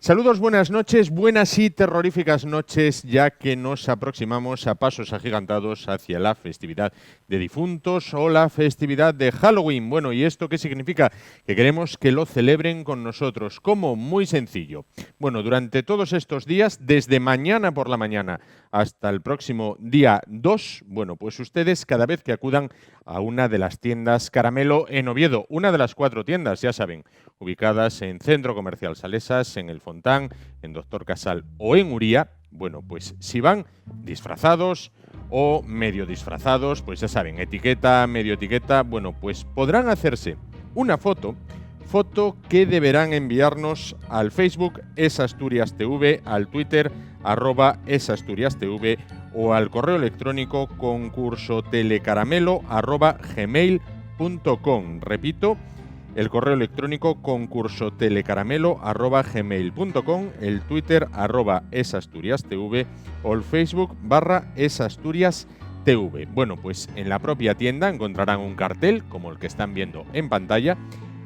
Saludos, buenas noches, buenas y terroríficas noches, ya que nos aproximamos a pasos agigantados hacia la festividad de difuntos o la festividad de Halloween. Bueno, ¿y esto qué significa? Que queremos que lo celebren con nosotros. ¿Cómo? Muy sencillo. Bueno, durante todos estos días, desde mañana por la mañana hasta el próximo día 2, bueno, pues ustedes cada vez que acudan a una de las tiendas Caramelo en Oviedo, una de las 4 tiendas, ya saben, ubicadas en Centro Comercial Salesas, en El Fontán, en Doctor Casal o en Uría, bueno, pues si van disfrazados o medio disfrazados, pues ya saben, etiqueta, medio etiqueta, bueno, pues podrán hacerse una foto que deberán enviarnos al Facebook esasturiastv, al Twitter @esasturiastv o al correo electrónico concursoTelecaramelo@gmail.com. Repito, el correo electrónico concursoTelecaramelo@gmail.com, el Twitter @esasturiastv o el Facebook /esasturiastv. Bueno, pues en la propia tienda encontrarán un cartel como el que están viendo en pantalla,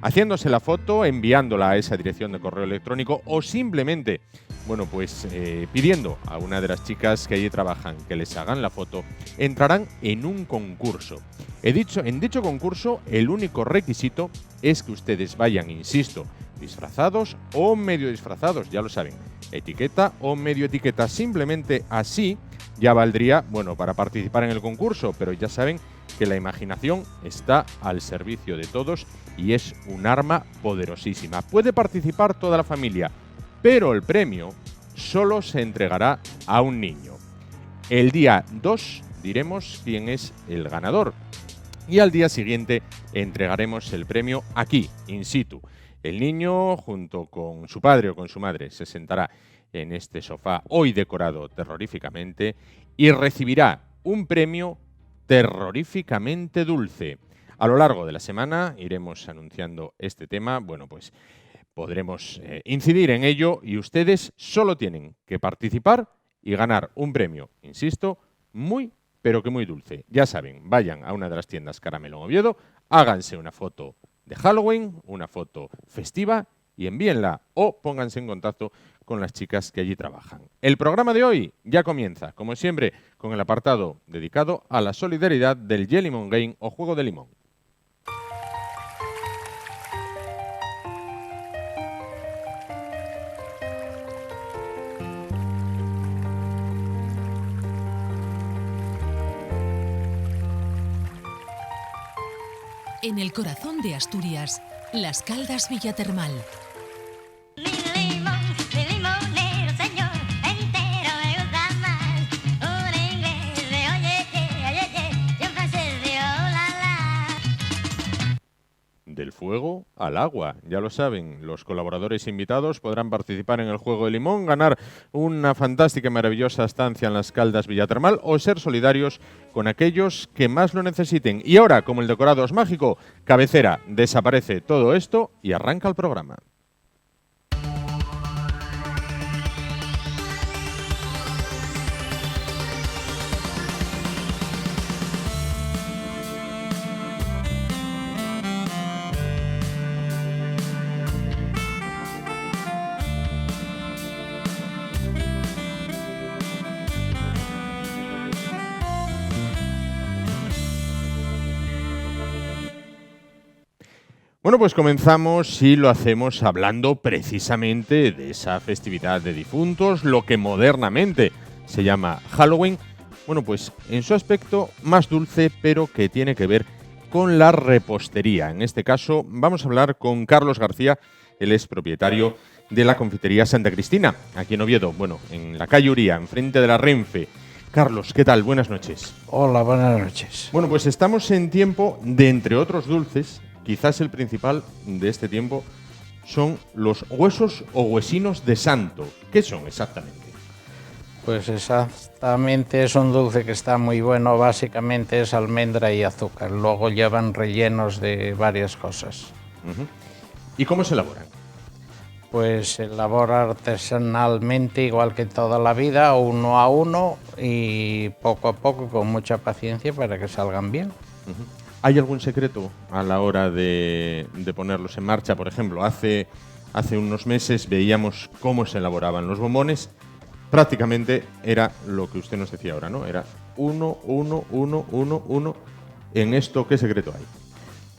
haciéndose la foto, enviándola a esa dirección de correo electrónico o simplemente, bueno, pues pidiendo a una de las chicas que allí trabajan que les hagan la foto, entrarán en un concurso. En dicho concurso, el único requisito es que ustedes vayan, insisto, disfrazados o medio disfrazados, ya lo saben, etiqueta o medio etiqueta. Simplemente así ya valdría, bueno, para participar en el concurso, pero ya saben que la imaginación está al servicio de todos y es un arma poderosísima. Puede participar toda la familia, pero el premio solo se entregará a un niño. El día 2 diremos quién es el ganador y al día siguiente entregaremos el premio aquí, in situ. El niño, junto con su padre o con su madre, se sentará en este sofá hoy decorado terroríficamente y recibirá un premio terroríficamente dulce. A lo largo de la semana iremos anunciando este tema, bueno, pues podremos incidir en ello y ustedes solo tienen que participar y ganar un premio, insisto, muy, pero que muy dulce. Ya saben, vayan a una de las tiendas Caramelo en Oviedo, háganse una foto de Halloween, una foto festiva y envíenla o pónganse en contacto con las chicas que allí trabajan. El programa de hoy ya comienza, como siempre, con el apartado dedicado a la solidaridad del Jellimon Game o Juego de Limón. En el corazón de Asturias, Las Caldas Villatermal. Del fuego al agua, ya lo saben, los colaboradores invitados podrán participar en el Juego de Limón, ganar una fantástica y maravillosa estancia en Las Caldas Villatermal o ser solidarios con aquellos que más lo necesiten. Y ahora, como el decorado es mágico, cabecera, desaparece todo esto y arranca el programa. Bueno, pues comenzamos y lo hacemos hablando precisamente de esa festividad de difuntos, lo que modernamente se llama Halloween. Bueno, pues en su aspecto más dulce, pero que tiene que ver con la repostería. En este caso vamos a hablar con Carlos García, él es propietario de la confitería Santa Cristina, aquí en Oviedo, bueno, en la calle Uría, enfrente de la Renfe. Carlos, ¿qué tal? Buenas noches. Hola, buenas noches. Bueno, pues estamos en tiempo de, entre otros dulces, quizás el principal de este tiempo son los huesos o huesinos de santo. ¿Qué son exactamente? Pues exactamente es un dulce que está muy bueno, básicamente es almendra y azúcar, luego llevan rellenos de varias cosas. ¿Y cómo se elaboran? Pues se elabora artesanalmente, igual que toda la vida, uno a uno y poco a poco, con mucha paciencia para que salgan bien. ¿Hay algún secreto a la hora de ponerlos en marcha? Por ejemplo, hace hace unos meses veíamos cómo se elaboraban los bombones, prácticamente era lo que usted nos decía ahora, ¿no? Era 1, 1, 1, 1, 1. En esto, ¿qué secreto hay?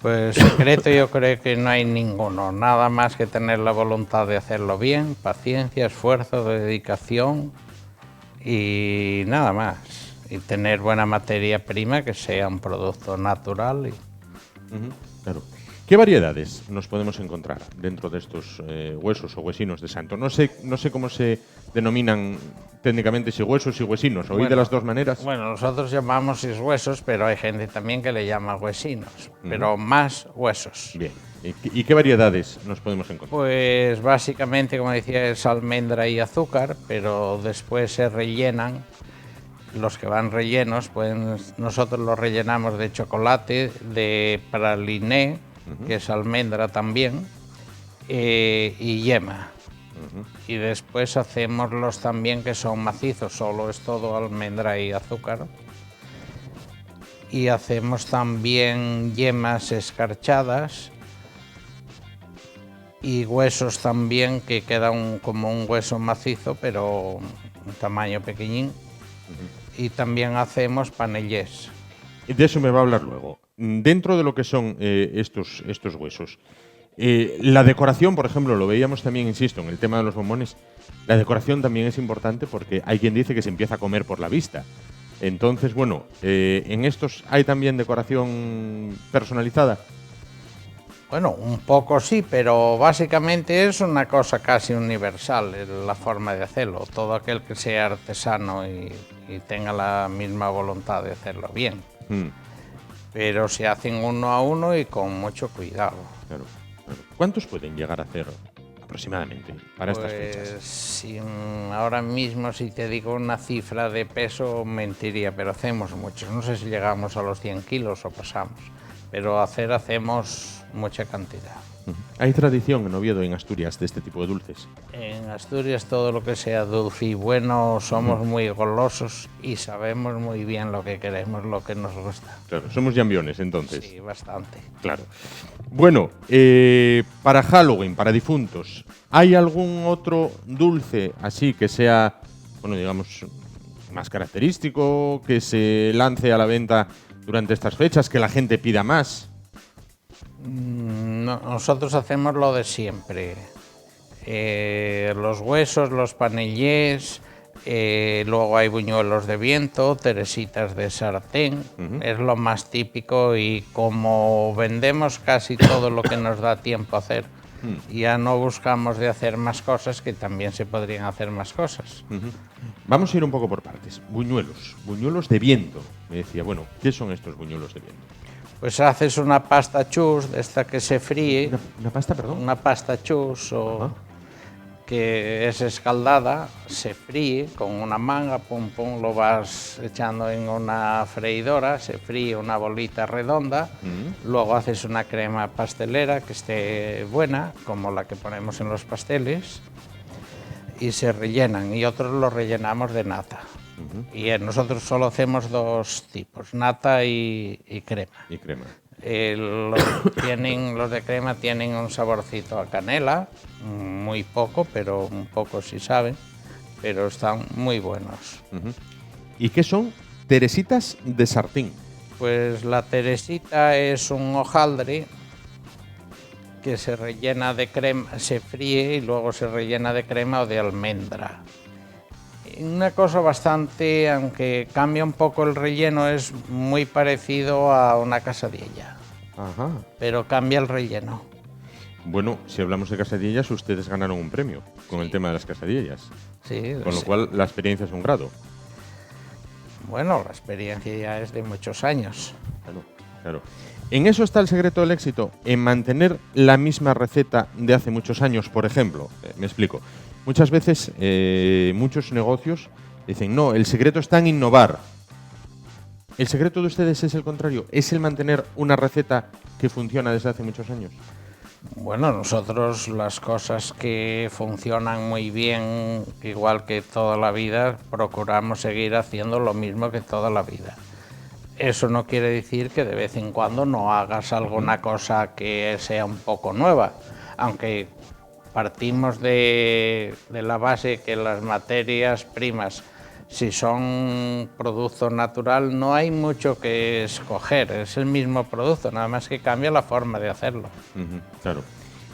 Pues secreto yo creo que no hay ninguno, nada más que tener la voluntad de hacerlo bien, paciencia, esfuerzo, dedicación y nada más. Y tener buena materia prima, que sea un producto natural. Claro. ¿Qué variedades nos podemos encontrar dentro de estos huesos o huesinos de santo? No sé cómo se denominan técnicamente, si huesos y huesinos. ¿Oí de las dos maneras? Bueno, nosotros llamamos huesos, pero hay gente también que le llama huesinos, pero más huesos. Bien. ¿Y qué variedades nos podemos encontrar? Pues básicamente, como decía, es almendra y azúcar, pero después se rellenan. Los que van rellenos, pues nosotros los rellenamos de chocolate, de praliné, que es almendra también, y yema. Y después hacemos los también que son macizos, solo es todo almendra y azúcar. Y hacemos también yemas escarchadas y huesos también, que quedan como un hueso macizo, pero un tamaño pequeñín. Y también hacemos panellés. De eso me va a hablar luego. Dentro de lo que son estos huesos, la decoración, por ejemplo, lo veíamos también, insisto, en el tema de los bombones, la decoración también es importante porque hay quien dice que se empieza a comer por la vista. Entonces, bueno, ¿en estos hay también decoración personalizada? Bueno, un poco sí, pero básicamente es una cosa casi universal, la forma de hacerlo. Todo aquel que sea artesano y tenga la misma voluntad de hacerlo bien. Pero se hacen uno a uno y con mucho cuidado. Claro. ¿Cuántos pueden llegar a hacer aproximadamente para estas fechas? Ahora mismo, si te digo una cifra de peso, mentiría, pero hacemos muchos. No sé si llegamos a los 100 kilos o pasamos, pero hacemos mucha cantidad. ¿Hay tradición en Oviedo, en Asturias, de este tipo de dulces? En Asturias todo lo que sea dulce y bueno, somos muy golosos y sabemos muy bien lo que queremos, lo que nos gusta. Claro, somos llambiones entonces. Sí, bastante. Claro. Bueno, para Halloween, para difuntos, ¿hay algún otro dulce así que sea, bueno, digamos, más característico, que se lance a la venta durante estas fechas, que la gente pida más? Nosotros hacemos lo de siempre. Los huesos, los panellés, luego hay buñuelos de viento, teresitas de sartén, es lo más típico, y como vendemos casi todo lo que nos da tiempo a hacer, ya no buscamos de hacer más cosas, que también se podrían hacer más cosas. Vamos a ir un poco por partes. Buñuelos de viento. Me decía, bueno, ¿qué son estos buñuelos de viento? Pues haces una pasta chus, de esta que se fríe. ¿Una pasta, perdón? Una pasta chus, que es escaldada, se fríe con una manga, pum, pum, lo vas echando en una freidora, se fríe una bolita redonda, luego haces una crema pastelera que esté buena, como la que ponemos en los pasteles, y se rellenan, y otros los rellenamos de nata. Y nosotros solo hacemos dos tipos, nata y crema. Y crema. Los de crema tienen un saborcito a canela, muy poco, pero un poco sí saben, pero están muy buenos. ¿Y qué son teresitas de sartén? Pues la teresita es un hojaldre que se rellena de crema, se fríe y luego se rellena de crema o de almendra. Una cosa bastante, aunque cambia un poco el relleno, es muy parecido a una quesadilla. Ajá. Pero cambia el relleno. Bueno, si hablamos de quesadillas, ustedes ganaron un premio con el tema de las quesadillas. Sí. Con lo cual, la experiencia es un grado. Bueno, la experiencia ya es de muchos años. Claro. ¿En eso está el secreto del éxito? En mantener la misma receta de hace muchos años, por ejemplo. Me explico. Muchas veces, muchos negocios dicen, no, el secreto está en innovar. ¿El secreto de ustedes es el contrario? ¿Es el mantener una receta que funciona desde hace muchos años? Bueno, nosotros las cosas que funcionan muy bien, igual que toda la vida, procuramos seguir haciendo lo mismo que toda la vida. Eso no quiere decir que de vez en cuando no hagas alguna cosa que sea un poco nueva, aunque partimos de la base que las materias primas, si son producto natural, no hay mucho que escoger, es el mismo producto, nada más que cambia la forma de hacerlo. Claro.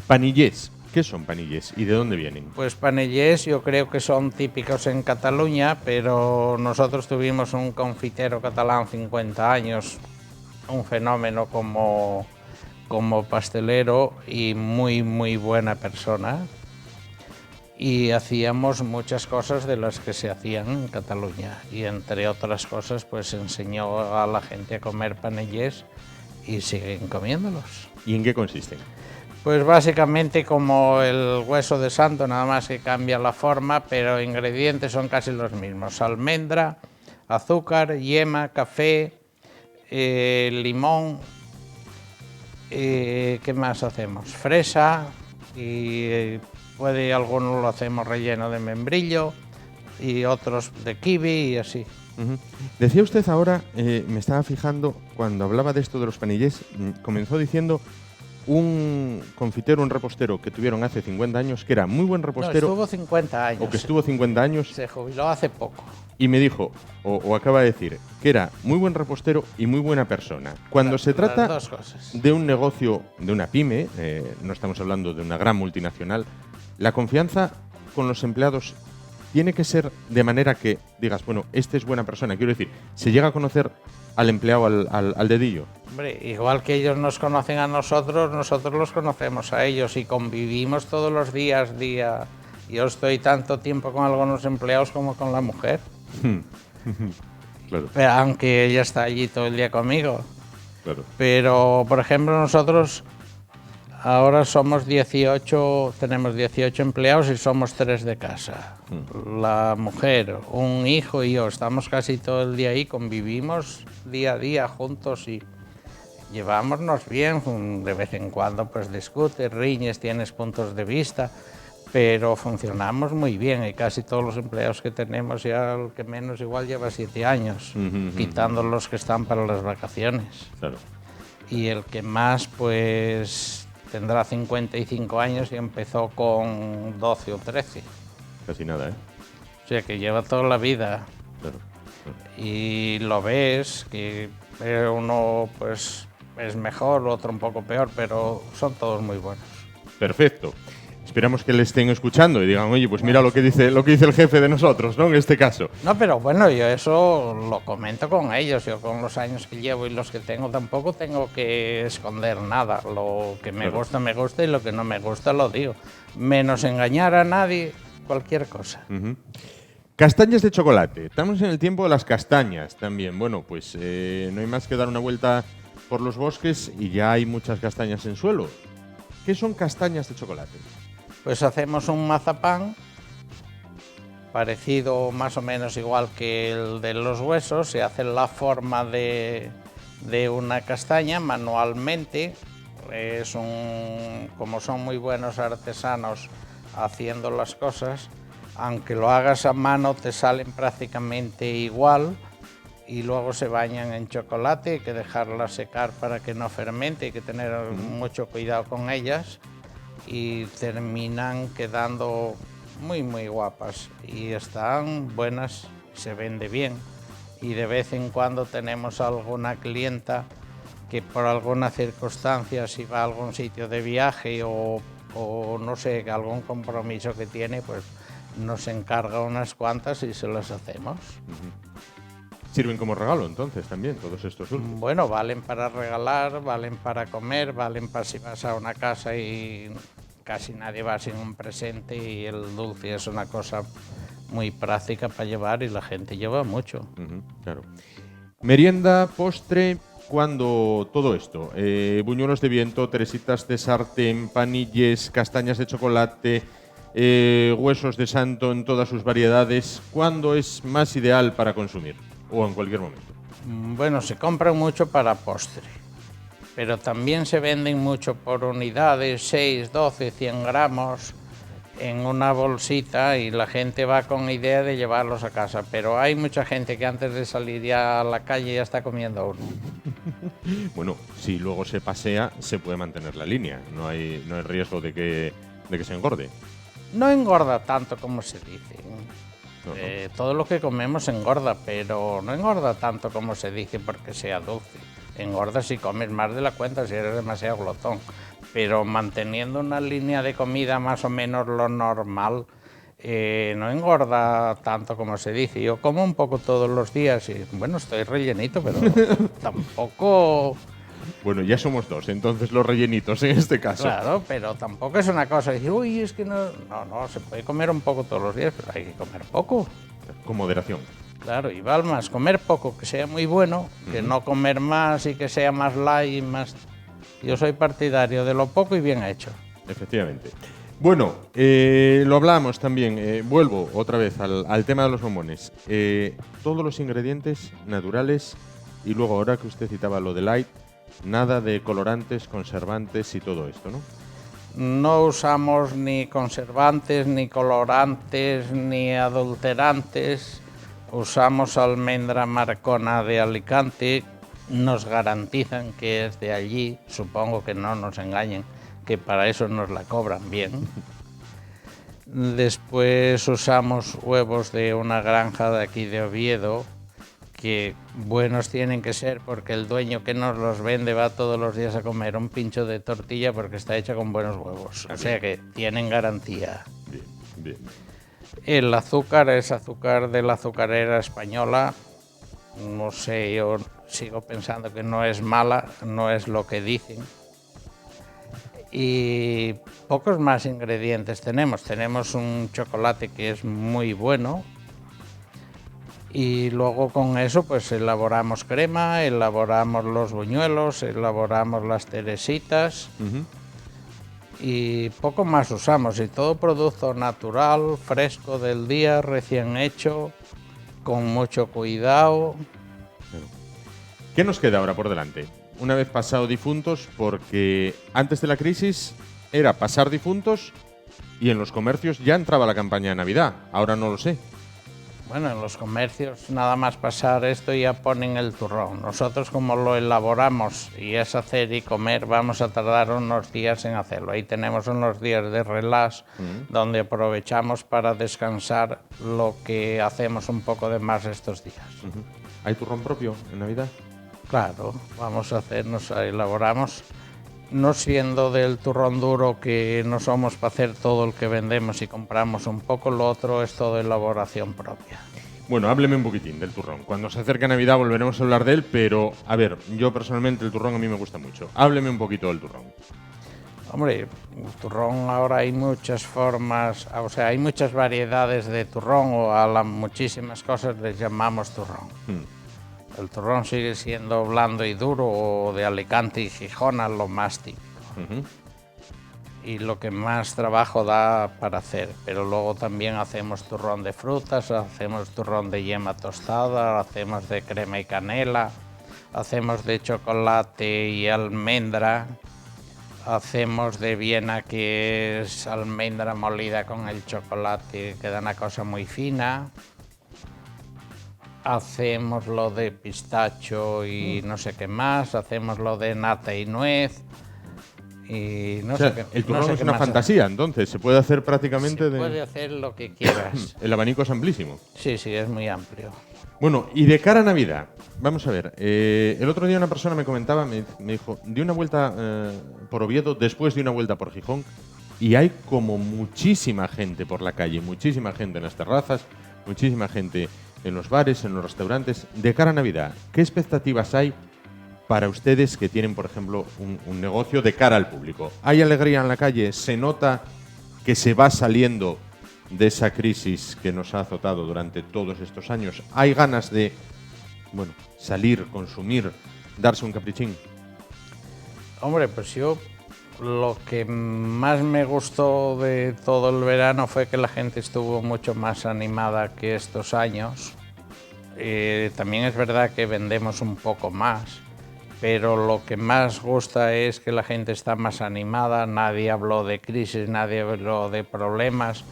Panillés. ¿Qué son panillés y de dónde vienen? Pues panellés yo creo que son típicos en Cataluña, pero nosotros tuvimos un confitero catalán 50 años, un fenómeno como pastelero y muy buena persona. Y hacíamos muchas cosas de las que se hacían en Cataluña. Y entre otras cosas, pues enseñó a la gente a comer panellés y siguen comiéndolos. ¿Y en qué consisten? Pues básicamente como el hueso de santo, nada más que cambia la forma, pero ingredientes son casi los mismos. Almendra, azúcar, yema, café, limón, ¿qué más hacemos? Fresa y algunos lo hacemos relleno de membrillo y otros de kiwi y así. Decía usted ahora, me estaba fijando, cuando hablaba de esto de los panillés, comenzó diciendo un confitero, un repostero que tuvieron hace 50 años, que era muy buen repostero. No, estuvo 50 años. O que estuvo 50 años. Se jubiló hace poco. Y me dijo, o acaba de decir, que era muy buen repostero y muy buena persona. Cuando se trata de un negocio, de una pyme, no estamos hablando de una gran multinacional, la confianza con los empleados tiene que ser de manera que digas, bueno, este es buena persona. Quiero decir, ¿se llega a conocer al empleado al dedillo? Hombre, igual que ellos nos conocen a nosotros los conocemos a ellos y convivimos todos los días. Yo estoy tanto tiempo con algunos empleados como con la mujer. Claro. Pero, aunque ella está allí todo el día conmigo. Claro. Pero, por ejemplo, nosotros ahora somos 18, tenemos 18 empleados y somos 3 de casa. La mujer, un hijo y yo, estamos casi todo el día ahí, convivimos día a día juntos y llevámonos bien. De vez en cuando pues discutes, riñes, tienes puntos de vista, pero funcionamos muy bien y casi todos los empleados que tenemos, ya el que menos igual lleva 7 años, quitando los que están para las vacaciones. Claro. Y el que más pues tendrá 55 años y empezó con 12 o 13. Casi nada, ¿eh? O sea, que lleva toda la vida. Claro. Y lo ves, que uno pues es mejor, otro un poco peor, pero son todos muy buenos. Perfecto. Esperamos que le estén escuchando y digan, oye, pues mira lo que dice el jefe de nosotros, ¿no? En este caso. No, pero bueno, yo eso lo comento con ellos. Yo con los años que llevo y los que tengo tampoco tengo que esconder nada. Lo que me gusta y lo que no me gusta lo digo. Menos engañar a nadie, cualquier cosa. Castañas de chocolate. Estamos en el tiempo de las castañas también. Bueno, pues no hay más que dar una vuelta por los bosques y ya hay muchas castañas en suelo. ¿Qué son castañas de chocolate? Pues hacemos un mazapán parecido más o menos igual que el de los huesos. Se hace la forma de una castaña manualmente. Como son muy buenos artesanos haciendo las cosas, aunque lo hagas a mano te salen prácticamente igual y luego se bañan en chocolate. Hay que dejarlas secar para que no fermente, hay que tener mucho cuidado con ellas. Y terminan quedando muy guapas y están buenas, se vende bien. Y de vez en cuando tenemos alguna clienta que por alguna circunstancia, si va a algún sitio de viaje o no sé, algún compromiso que tiene, pues nos encarga unas cuantas y se las hacemos. ¿Sirven como regalo entonces también todos estos dulces? Bueno, valen para regalar, valen para comer, valen para si vas a una casa y casi nadie va sin un presente, y el dulce es una cosa muy práctica para llevar y la gente lleva mucho. Claro. Merienda, postre, ¿cuándo todo esto? Buñuelos de viento, teresitas de sartén, panilles, castañas de chocolate, huesos de santo en todas sus variedades. ¿Cuándo es más ideal para consumir? ¿O en cualquier momento? Bueno, se compran mucho para postre, pero también se venden mucho por unidades, 6, 12, 100 gramos en una bolsita y la gente va con idea de llevarlos a casa. Pero hay mucha gente que antes de salir ya a la calle ya está comiendo uno. Bueno, si luego se pasea, se puede mantener la línea. No hay riesgo de que de que se engorde. No engorda tanto como se dice. No, no. Todo lo que comemos engorda, pero no engorda tanto como se dice porque sea dulce. Engorda si comes más de la cuenta, si eres demasiado glotón. Pero manteniendo una línea de comida más o menos lo normal, no engorda tanto como se dice. Yo como un poco todos los días y, bueno, estoy rellenito, pero tampoco... Bueno, ya somos dos, entonces los rellenitos en este caso. Claro, pero tampoco es una cosa de decir, uy, es que no... No, se puede comer un poco todos los días, pero hay que comer poco. Con moderación. Claro, y vale más comer poco, que sea muy bueno, que no comer más y que sea más light y más... Yo soy partidario de lo poco y bien hecho. Efectivamente. Bueno, lo hablamos también, vuelvo otra vez al tema de los bombones. Todos los ingredientes naturales y luego ahora que usted citaba lo de light, nada de colorantes, conservantes y todo esto, ¿no? No usamos ni conservantes, ni colorantes, ni adulterantes. Usamos almendra marcona de Alicante. Nos garantizan que es de allí. Supongo que no nos engañen, que para eso nos la cobran bien. Después usamos huevos de una granja de aquí de Oviedo, que buenos tienen que ser porque el dueño que nos los vende va todos los días a comer un pincho de tortilla porque está hecha con buenos huevos. O sea que tienen garantía. Bien, bien. El azúcar es azúcar de la azucarera española. No sé, yo sigo pensando que no es mala, no es lo que dicen. Y pocos más ingredientes tenemos. Tenemos un chocolate que es muy bueno. Y luego con eso pues elaboramos crema, elaboramos los buñuelos, elaboramos las teresitas y poco más usamos. Y todo producto natural, fresco del día, recién hecho, con mucho cuidado. ¿Qué nos queda ahora por delante? Una vez pasado difuntos, porque antes de la crisis era pasar difuntos y en los comercios ya entraba la campaña de Navidad. Ahora no lo sé. Bueno, en los comercios nada más pasar esto ya ponen el turrón. Nosotros como lo elaboramos y es hacer y comer, vamos a tardar unos días en hacerlo. Ahí tenemos unos días de relax donde aprovechamos para descansar lo que hacemos un poco de más estos días. ¿Hay turrón propio en Navidad? Claro, vamos a hacernos, elaboramos, no siendo del turrón duro que no somos para hacer todo el que vendemos y compramos un poco, lo otro es todo elaboración propia. Bueno, hábleme un poquitín del turrón. Cuando se acerque Navidad volveremos a hablar de él, pero a ver, yo personalmente el turrón a mí me gusta mucho. Hábleme un poquito del turrón. Hombre, el turrón ahora hay muchas formas, o sea, hay muchas variedades de turrón o a las muchísimas cosas les llamamos turrón. El turrón sigue siendo blando y duro o de Alicante y Gijón a lo más típico. Y lo que más trabajo da para hacer. Pero luego también hacemos turrón de frutas, hacemos turrón de yema tostada, hacemos de crema y canela, hacemos de chocolate y almendra, hacemos de Viena que es almendra molida con el chocolate, que da una cosa muy fina. Hacemos lo de pistacho y no sé qué más, hacemos lo de nata y nuez y no sé qué. El turrón no sé es qué una más fantasía, entonces, se puede hacer prácticamente Se puede hacer lo que quieras. El abanico es amplísimo. Sí, es muy amplio. Bueno, y de cara a Navidad, vamos a ver, el otro día una persona me comentaba, me dijo, di una vuelta por Oviedo, después de una vuelta por Gijón, y hay como muchísima gente por la calle, muchísima gente en las terrazas, muchísima gente en los bares, en los restaurantes. De cara a Navidad, ¿qué expectativas hay para ustedes que tienen, por ejemplo, un negocio de cara al público? ¿Hay alegría en la calle? ¿Se nota que se va saliendo de esa crisis que nos ha azotado durante todos estos años? ¿Hay ganas de, bueno, salir, consumir, darse un caprichín? Hombre, pues yo lo que más me gustó de todo el verano fue que la gente estuvo mucho más animada que estos años. También es verdad que vendemos un poco más, pero lo que más gusta es que la gente está más animada, nadie habló de crisis, nadie habló de problemas,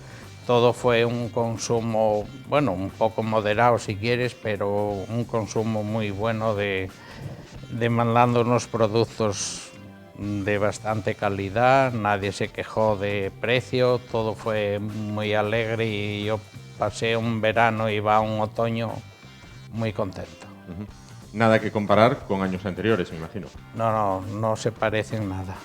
todo fue un consumo, bueno, un poco moderado si quieres, pero un consumo muy bueno de mandando unos productos de bastante calidad, nadie se quejó de precio, todo fue muy alegre y yo pasé un verano y va un otoño muy contento. Nada que comparar con años anteriores, me imagino. No se parecen nada.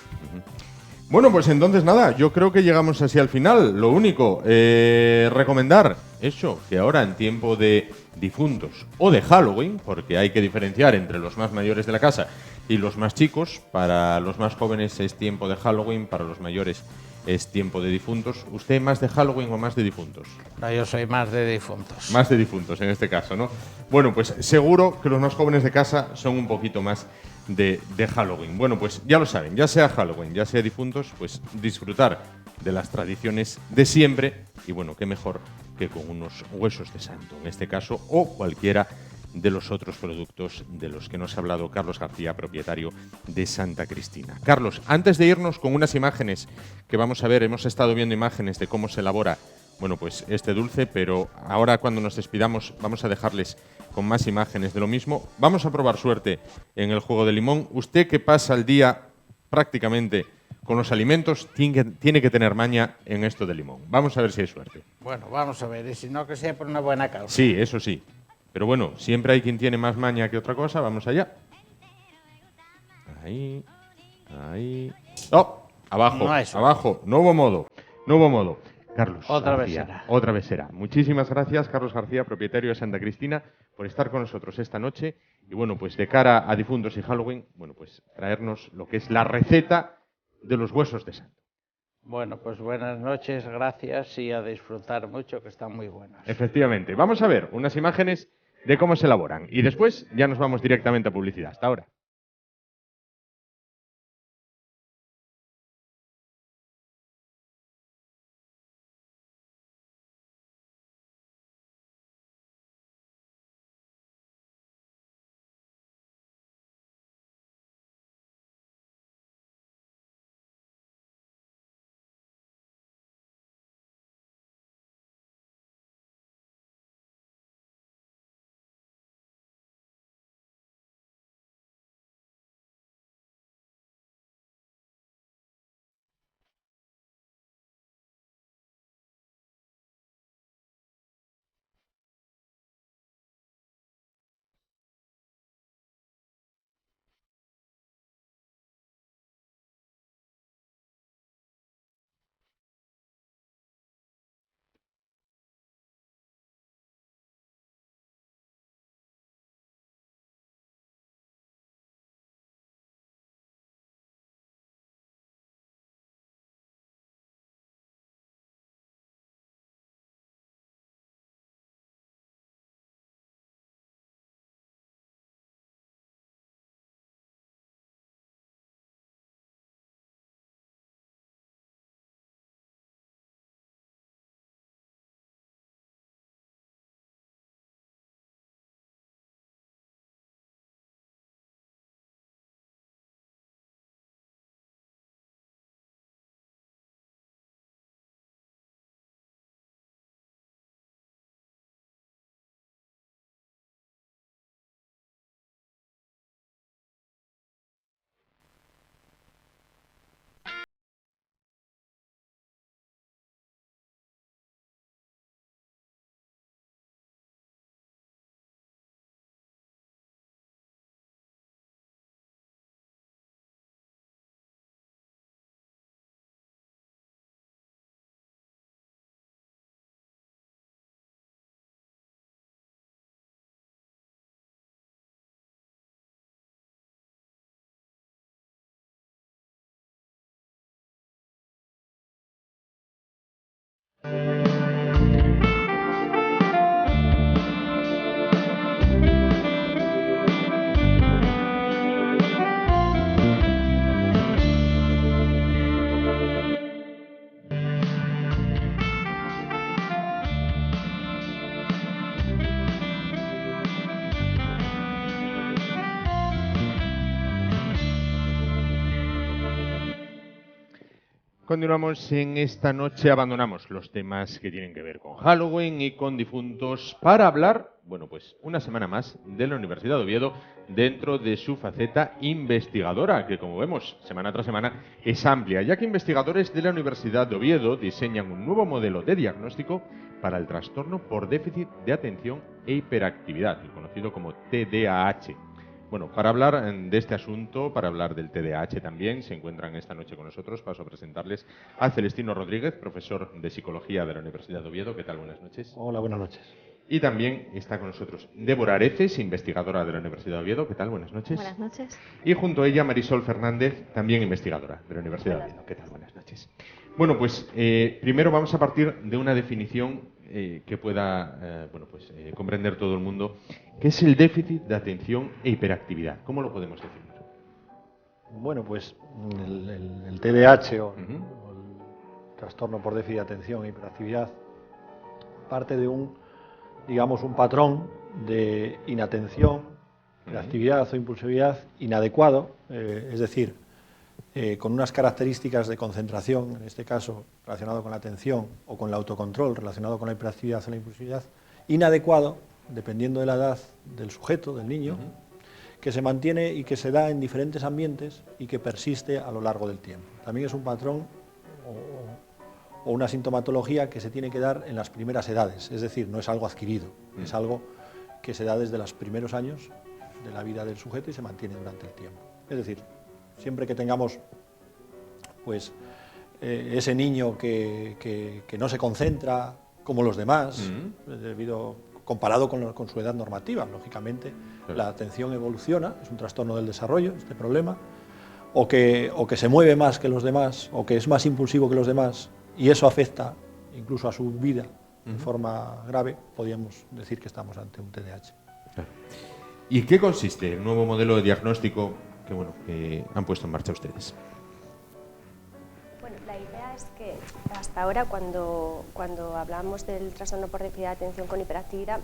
Bueno, pues entonces nada, yo creo que llegamos así al final. Lo único, recomendar eso, que ahora en tiempo de difuntos o de Halloween, porque hay que diferenciar entre los más mayores de la casa y los más chicos, para los más jóvenes es tiempo de Halloween, para los mayores es tiempo de difuntos. ¿Usted más de Halloween o más de difuntos? No, yo soy más de difuntos. Más de difuntos en este caso, ¿no? Bueno, pues seguro que los más jóvenes de casa son un poquito más de Halloween. Bueno, pues ya lo saben, ya sea Halloween, ya sea difuntos, pues disfrutar de las tradiciones de siempre y bueno, qué mejor que con unos huesos de santo, en este caso, o cualquiera de los otros productos de los que nos ha hablado Carlos García, propietario de Santa Cristina. Carlos, antes de irnos con unas imágenes que vamos a ver, hemos estado viendo imágenes de cómo se elabora, bueno, pues este dulce, pero ahora cuando nos despidamos vamos a dejarles con más imágenes de lo mismo. Vamos a probar suerte en el juego de limón. Usted que pasa el día prácticamente con los alimentos, tiene que tener maña en esto de limón. Vamos a ver si hay suerte. Bueno, vamos a ver, y si no, que sea por una buena causa. Sí, eso sí. Pero bueno, siempre hay quien tiene más maña que otra cosa. Vamos allá. Ahí. ¡Oh! Abajo, No es abajo. Nuevo modo. Carlos Otra García, vez será. otra vez será. Muchísimas gracias, Carlos García, propietario de Santa Cristina, por estar con nosotros esta noche. Y bueno, pues de cara a difuntos y Halloween, bueno, pues traernos lo que es la receta de los huesos de santo. Bueno, pues buenas noches, gracias y a disfrutar mucho, que están muy buenas. Efectivamente. Vamos a ver unas imágenes de cómo se elaboran. Y después ya nos vamos directamente a publicidad. Hasta ahora. Continuamos en esta noche, abandonamos los temas que tienen que ver con Halloween y con difuntos para hablar bueno, pues una semana más de la Universidad de Oviedo dentro de su faceta investigadora, que como vemos semana tras semana es amplia, ya que investigadores de la Universidad de Oviedo diseñan un nuevo modelo de diagnóstico para el trastorno por déficit de atención e hiperactividad, el conocido como TDAH. Bueno, para hablar de este asunto, para hablar del TDAH también, se encuentran esta noche con nosotros. Paso a presentarles a Celestino Rodríguez, profesor de Psicología de la Universidad de Oviedo. ¿Qué tal? Buenas noches. Hola, buenas noches. Y también está con nosotros Débora Areces, investigadora de la Universidad de Oviedo. ¿Qué tal? Buenas noches. Buenas noches. Y junto a ella Marisol Fernández, también investigadora de la Universidad de Oviedo. ¿Qué tal? Buenas noches. Bueno, pues primero vamos a partir de una definición que pueda comprender todo el mundo, que es el déficit de atención e hiperactividad. ¿Cómo lo podemos definir? Bueno, pues el TDAH o el trastorno por déficit de atención e hiperactividad parte de un patrón de inatención, de actividad o impulsividad inadecuado, es decir, con unas características de concentración, en este caso relacionado con la atención, o con el autocontrol relacionado con la hiperactividad o la impulsividad, inadecuado, dependiendo de la edad del sujeto, del niño, que se mantiene y que se da en diferentes ambientes y que persiste a lo largo del tiempo. También es un patrón o una sintomatología que se tiene que dar en las primeras edades, es decir, no es algo adquirido, es algo que se da desde los primeros años de la vida del sujeto y se mantiene durante el tiempo. Es decir, siempre que tengamos pues ese niño que no se concentra como los demás, comparado con su edad normativa, lógicamente la atención evoluciona, es un trastorno del desarrollo, este problema, o que se mueve más que los demás, o que es más impulsivo que los demás, y eso afecta incluso a su vida de forma grave, podríamos decir que estamos ante un TDAH. ¿Y qué consiste el nuevo modelo de diagnóstico que han puesto en marcha ustedes? Bueno, la idea es que hasta ahora cuando hablábamos del trastorno por déficit de atención con hiperactividad,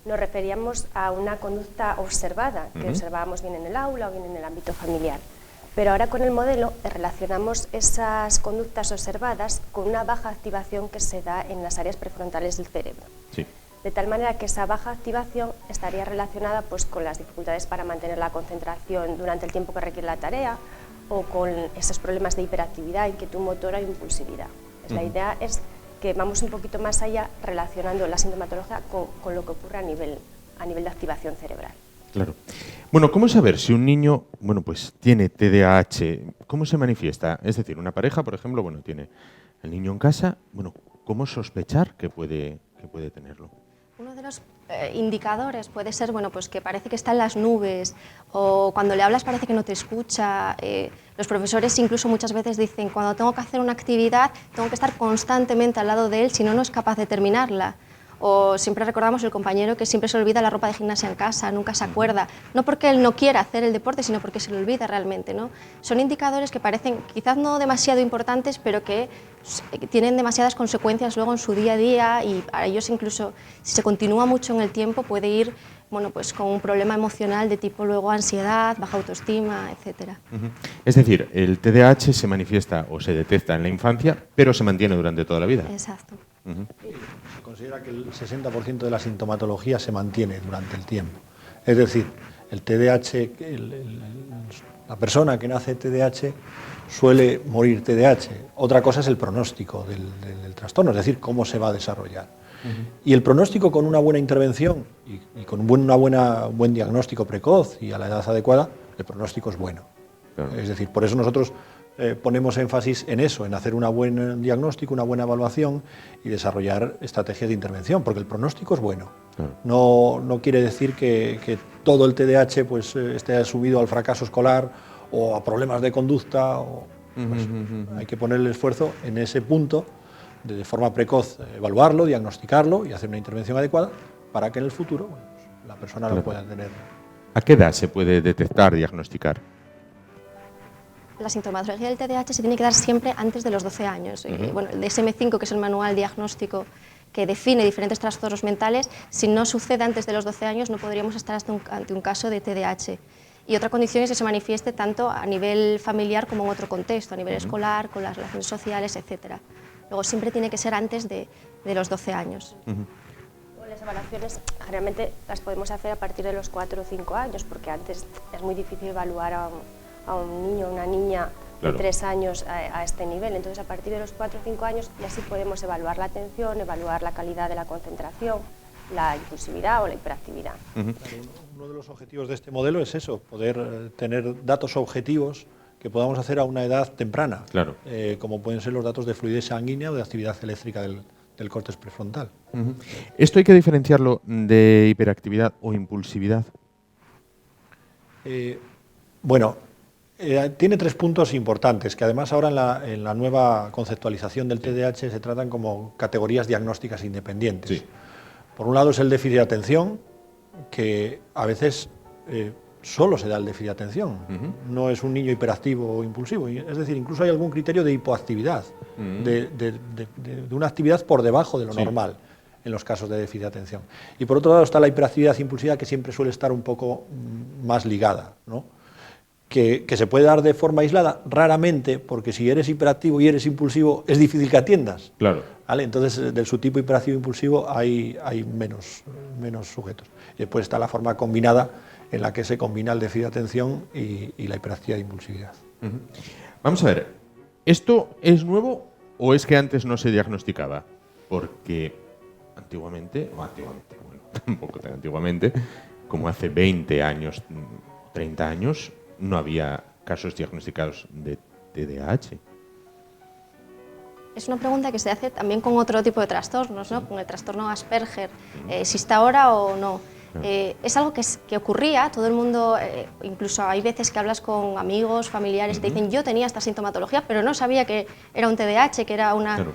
nos referíamos a una conducta observada, que observábamos bien en el aula o bien en el ámbito familiar. Pero ahora con el modelo relacionamos esas conductas observadas con una baja activación que se da en las áreas prefrontales del cerebro. Sí. De tal manera que esa baja activación estaría relacionada pues, con las dificultades para mantener la concentración durante el tiempo que requiere la tarea o con esos problemas de hiperactividad, inquietud motora e impulsividad. La idea es que vamos un poquito más allá relacionando la sintomatología con lo que ocurre a nivel de activación cerebral. Claro. Bueno, ¿cómo saber si un niño tiene TDAH? ¿Cómo se manifiesta? Es decir, una pareja, por ejemplo, tiene el niño en casa, ¿cómo sospechar que puede tenerlo? Uno de los indicadores puede ser que parece que está en las nubes o cuando le hablas parece que no te escucha. Los profesores incluso muchas veces dicen cuando tengo que hacer una actividad tengo que estar constantemente al lado de él, si no, no es capaz de terminarla. O siempre recordamos el compañero que siempre se olvida la ropa de gimnasia en casa, nunca se acuerda, no porque él no quiera hacer el deporte, sino porque se le olvida realmente, ¿no? Son indicadores que parecen quizás no demasiado importantes, pero que tienen demasiadas consecuencias luego en su día a día y para ellos incluso si se continúa mucho en el tiempo puede ir con un problema emocional de tipo luego ansiedad, baja autoestima, etcétera. Es decir, el TDAH se manifiesta o se detecta en la infancia, pero se mantiene durante toda la vida. Exacto. Se considera que el 60% de la sintomatología se mantiene durante el tiempo. Es decir, el TDAH, la persona que nace TDAH suele morir TDAH. Otra cosa es el pronóstico del trastorno, es decir, cómo se va a desarrollar. Y el pronóstico con una buena intervención y con un buen diagnóstico precoz y a la edad adecuada, el pronóstico es bueno. Claro. Es decir, por eso nosotros ponemos énfasis en eso, en hacer un buen diagnóstico, una buena evaluación y desarrollar estrategias de intervención, porque el pronóstico es bueno. Claro. No quiere decir que todo el TDAH esté subido al fracaso escolar o a problemas de conducta. Hay que poner el esfuerzo en ese punto de forma precoz, evaluarlo, diagnosticarlo y hacer una intervención adecuada para que en el futuro la persona lo pueda tener. ¿A qué edad se puede detectar, diagnosticar? La sintomatología del TDAH se tiene que dar siempre antes de los 12 años. El DSM-5, que es el manual diagnóstico que define diferentes trastornos mentales, si no sucede antes de los 12 años no podríamos estar ante un caso de TDAH. Y otra condición es que se manifieste tanto a nivel familiar como en otro contexto, a nivel escolar, con las relaciones sociales, etc. Luego siempre tiene que ser antes de los 12 años. Las evaluaciones generalmente las podemos hacer a partir de los 4 o 5 años, porque antes es muy difícil evaluar a un niño o una niña de 3 años a este nivel. Entonces, a partir de los 4 o 5 años ya sí podemos evaluar la atención, evaluar la calidad de la concentración, la impulsividad o la hiperactividad. Uno de los objetivos de este modelo es eso, poder tener datos objetivos que podamos hacer a una edad temprana, como pueden ser los datos de fluidez sanguínea o de actividad eléctrica del córtex prefrontal. ¿Esto hay que diferenciarlo de hiperactividad o impulsividad? Tiene 3 puntos importantes, que además ahora en la nueva conceptualización del TDAH se tratan como categorías diagnósticas independientes. Sí. Por un lado es el déficit de atención, que a veces solo se da el déficit de atención, no es un niño hiperactivo o impulsivo, es decir, incluso hay algún criterio de hipoactividad, de una actividad por debajo de lo normal en los casos de déficit de atención. Y por otro lado está la hiperactividad impulsiva, que siempre suele estar un poco más ligada, ¿no? Que se puede dar de forma aislada, raramente, porque si eres hiperactivo y eres impulsivo es difícil que atiendas. Claro. ¿Vale? Entonces, del subtipo hiperactivo-impulsivo hay menos sujetos. Y después está la forma combinada, en la que se combina el déficit de atención y la hiperactividad de impulsividad. Vamos a ver, ¿esto es nuevo o es que antes no se diagnosticaba? Porque antiguamente, bueno, tampoco tan antiguamente, como hace 20 años, 30 años, no había casos diagnosticados de TDAH. Es una pregunta que se hace también con otro tipo de trastornos, ¿no? Con el trastorno Asperger. ¿Existe ahora o no? Es algo que ocurría, todo el mundo, incluso hay veces que hablas con amigos, familiares, te dicen, yo tenía esta sintomatología, pero no sabía que era un TDAH, que era una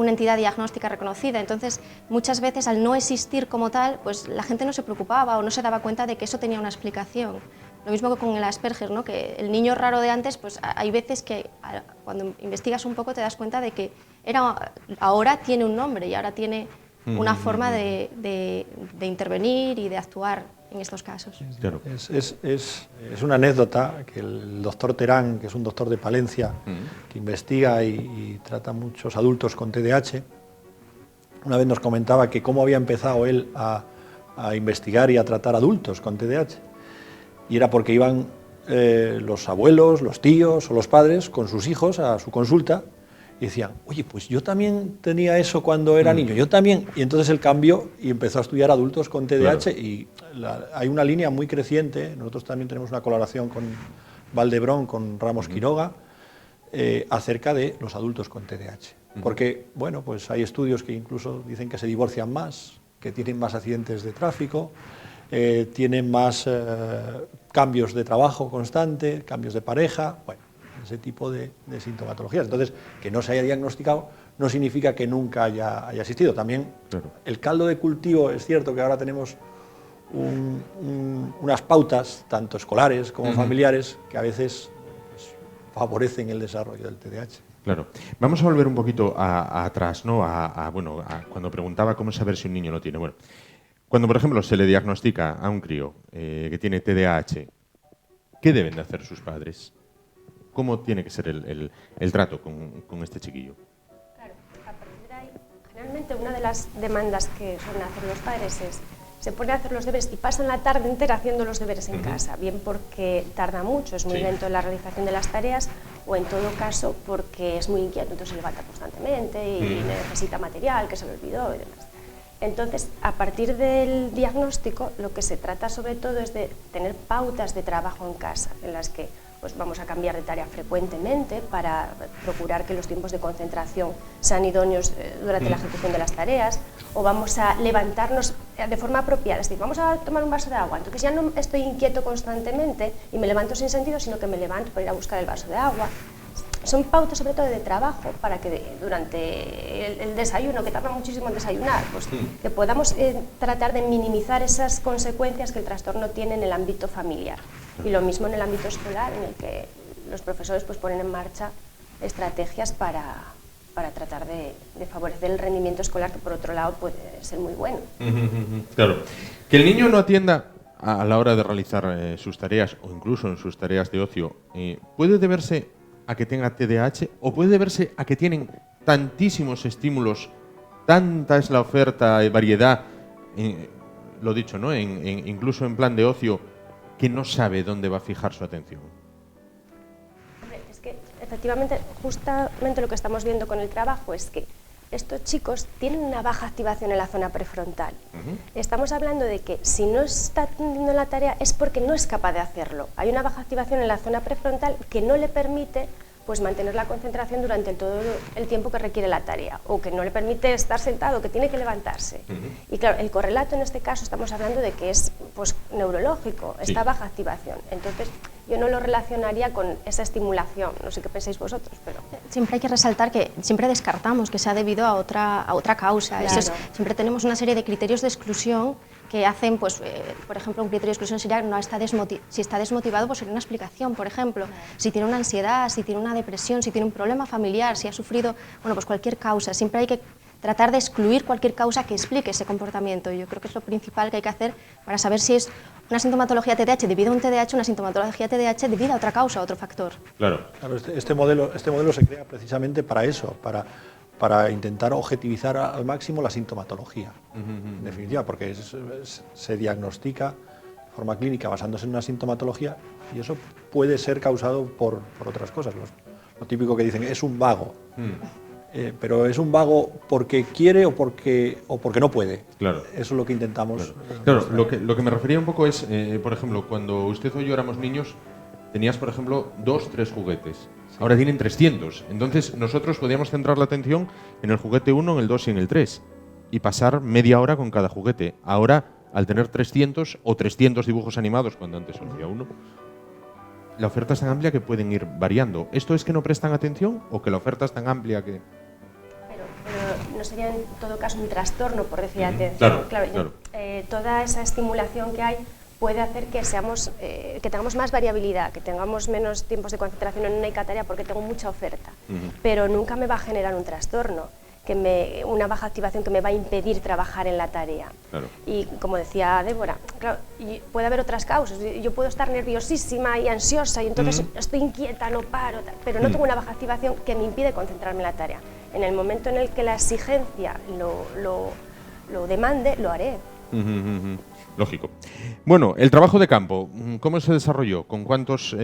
entidad diagnóstica reconocida. Entonces, muchas veces al no existir como tal, pues la gente no se preocupaba o no se daba cuenta de que eso tenía una explicación. Lo mismo que con el Asperger, ¿no? Que el niño raro de antes, pues hay veces que cuando investigas un poco te das cuenta de que ahora tiene un nombre y ahora tiene una forma de intervenir y de actuar en estos casos. Claro. Es una anécdota que el doctor Terán, que es un doctor de Palencia, que investiga y trata muchos adultos con TDAH, una vez nos comentaba que cómo había empezado él a investigar y a tratar adultos con TDAH. Y era porque iban los abuelos, los tíos o los padres con sus hijos a su consulta y decían, oye, pues yo también tenía eso cuando era niño, yo también. Y entonces él cambió y empezó a estudiar adultos con TDAH y hay una línea muy creciente. Nosotros también tenemos una colaboración con Valdebrón, con Ramos Quiroga, acerca de los adultos con TDAH. Porque, bueno, pues hay estudios que incluso dicen que se divorcian más, que tienen más accidentes de tráfico, tienen más cambios de trabajo constante, cambios de pareja, bueno, ese tipo de sintomatologías. Entonces, que no se haya diagnosticado no significa que nunca haya existido. También el caldo de cultivo, es cierto que ahora tenemos unas pautas, tanto escolares como familiares, que a veces pues, favorecen el desarrollo del TDAH. Claro. Vamos a volver un poquito atrás, ¿no? Bueno, cuando preguntaba cómo saber si un niño lo tiene. Bueno, cuando, por ejemplo, se le diagnostica a un crío que tiene TDAH, ¿qué deben de hacer sus padres? ¿Cómo tiene que ser el trato con este chiquillo? Claro, a partir de ahí, generalmente una de las demandas que suelen hacer los padres es se ponen a hacer los deberes y pasan la tarde entera haciendo los deberes en casa, bien porque tarda mucho, es muy lento en la realización de las tareas, o en todo caso porque es muy inquieto, entonces se levanta constantemente y necesita material que se le olvidó y demás. Entonces, a partir del diagnóstico, lo que se trata sobre todo es de tener pautas de trabajo en casa, en las que pues, vamos a cambiar de tarea frecuentemente para procurar que los tiempos de concentración sean idóneos durante la ejecución de las tareas, o vamos a levantarnos de forma apropiada, es decir, vamos a tomar un vaso de agua, entonces ya no estoy inquieto constantemente y me levanto sin sentido, sino que me levanto para ir a buscar el vaso de agua. Son pautas sobre todo de trabajo para que durante el desayuno, que tarda muchísimo en desayunar, pues que podamos tratar de minimizar esas consecuencias que el trastorno tiene en el ámbito familiar. Y lo mismo en el ámbito escolar, en el que los profesores pues, ponen en marcha estrategias para tratar de favorecer el rendimiento escolar, que por otro lado puede ser muy bueno. Claro. Que el niño no atienda a la hora de realizar sus tareas, o incluso en sus tareas de ocio, puede deberse a que tenga TDAH o puede deberse a que tienen tantísimos estímulos, tanta es la oferta y variedad lo dicho, ¿no? Incluso en plan de ocio, que no sabe dónde va a fijar su atención? Hombre, es que efectivamente, justamente lo que estamos viendo con el trabajo es que estos chicos tienen una baja activación en la zona prefrontal. Estamos hablando de que si no está atendiendo la tarea es porque no es capaz de hacerlo. Hay una baja activación en la zona prefrontal que no le permite pues mantener la concentración durante todo el tiempo que requiere la tarea, o que no le permite estar sentado, que tiene que levantarse. Y claro, el correlato en este caso estamos hablando de que es pues neurológico, esta baja activación. Entonces, yo no lo relacionaría con esa estimulación, no sé qué pensáis vosotros, pero... Siempre hay que resaltar que siempre descartamos que sea debido a otra causa. Claro. Siempre tenemos una serie de criterios de exclusión que hacen, pues, por ejemplo, un criterio de exclusión sería si está desmotivado, pues sería una explicación, por ejemplo, si tiene una ansiedad, si tiene una depresión, si tiene un problema familiar, si ha sufrido, bueno, pues cualquier causa. Siempre hay que tratar de excluir cualquier causa que explique ese comportamiento. Yo creo que es lo principal que hay que hacer para saber si es una sintomatología TDAH debido a un TDAH, una sintomatología TDAH debido a otra causa, a otro factor. Claro. Este modelo se crea precisamente para eso, para intentar objetivizar al máximo la sintomatología, en definitiva, porque se diagnostica de forma clínica basándose en una sintomatología y eso puede ser causado por otras cosas. Lo típico que dicen es un vago, pero es un vago porque quiere o porque no puede. Claro. Eso es lo que intentamos. Claro, lo que me refería un poco es, por ejemplo, cuando usted o yo éramos niños, tenías, por ejemplo, 2, 3 juguetes. Ahora tienen 300. Entonces, nosotros podíamos centrar la atención en el juguete 1, en el 2 y en el 3. Y pasar media hora con cada juguete. Ahora, al tener 300 o 300 dibujos animados, cuando antes solo había uno, la oferta es tan amplia que pueden ir variando. ¿Esto es que no prestan atención o que la oferta es tan amplia que...? Pero no sería en todo caso un trastorno por déficit de atención. Claro. Toda esa estimulación que hay puede hacer que que tengamos más variabilidad, que tengamos menos tiempos de concentración en una tarea porque tengo mucha oferta, pero nunca me va a generar un trastorno, una baja activación que me va a impedir trabajar en la tarea. Claro. Y como decía Débora, claro, puede haber otras causas. Yo puedo estar nerviosísima y ansiosa y entonces estoy inquieta, no paro, pero no tengo una baja activación que me impide concentrarme en la tarea. En el momento en el que la exigencia lo demande, lo haré. Lógico. Bueno, el trabajo de campo, ¿cómo se desarrolló? ¿Con cuántos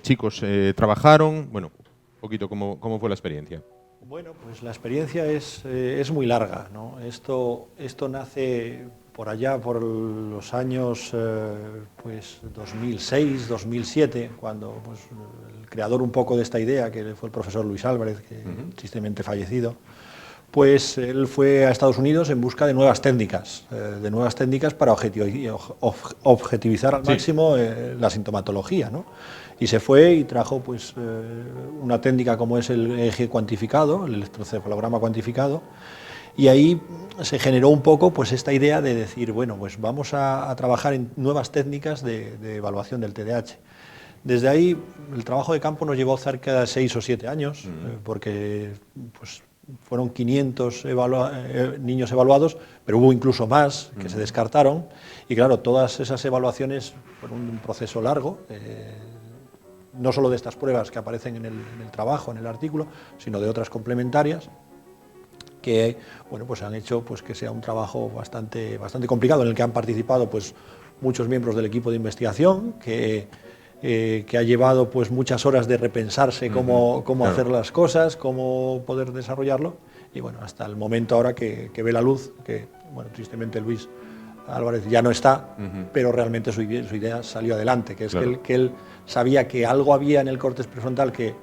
chicos trabajaron? Bueno, un poquito, ¿cómo fue la experiencia? Bueno, pues la experiencia es muy larga, ¿no? Esto nace por allá, por los años pues 2006, 2007, cuando pues, el creador un poco de esta idea, que fue el profesor Luis Álvarez, que tristemente fallecido, pues él fue a Estados Unidos en busca de nuevas técnicas para objetivizar al máximo la sintomatología, ¿no? Y se fue y trajo pues, una técnica como es el EEG cuantificado, el electrocefalograma cuantificado, y ahí se generó un poco pues, esta idea de decir, bueno, pues vamos a trabajar en nuevas técnicas de evaluación del TDAH. Desde ahí el trabajo de campo nos llevó cerca de 6 o 7 años, porque pues, fueron 500 niños evaluados, pero hubo incluso más que se descartaron, y claro, todas esas evaluaciones fueron un proceso largo, no solo de estas pruebas que aparecen en el trabajo, en el artículo, sino de otras complementarias, que bueno, pues han hecho pues, que sea un trabajo bastante complicado, en el que han participado pues, muchos miembros del equipo de investigación, que ha llevado pues, muchas horas de repensarse cómo hacer las cosas, cómo poder desarrollarlo, y bueno, hasta el momento ahora que ve la luz, que bueno, tristemente Luis Álvarez ya no está, pero realmente su idea salió adelante, que es que él sabía que algo había en el córtex prefrontal que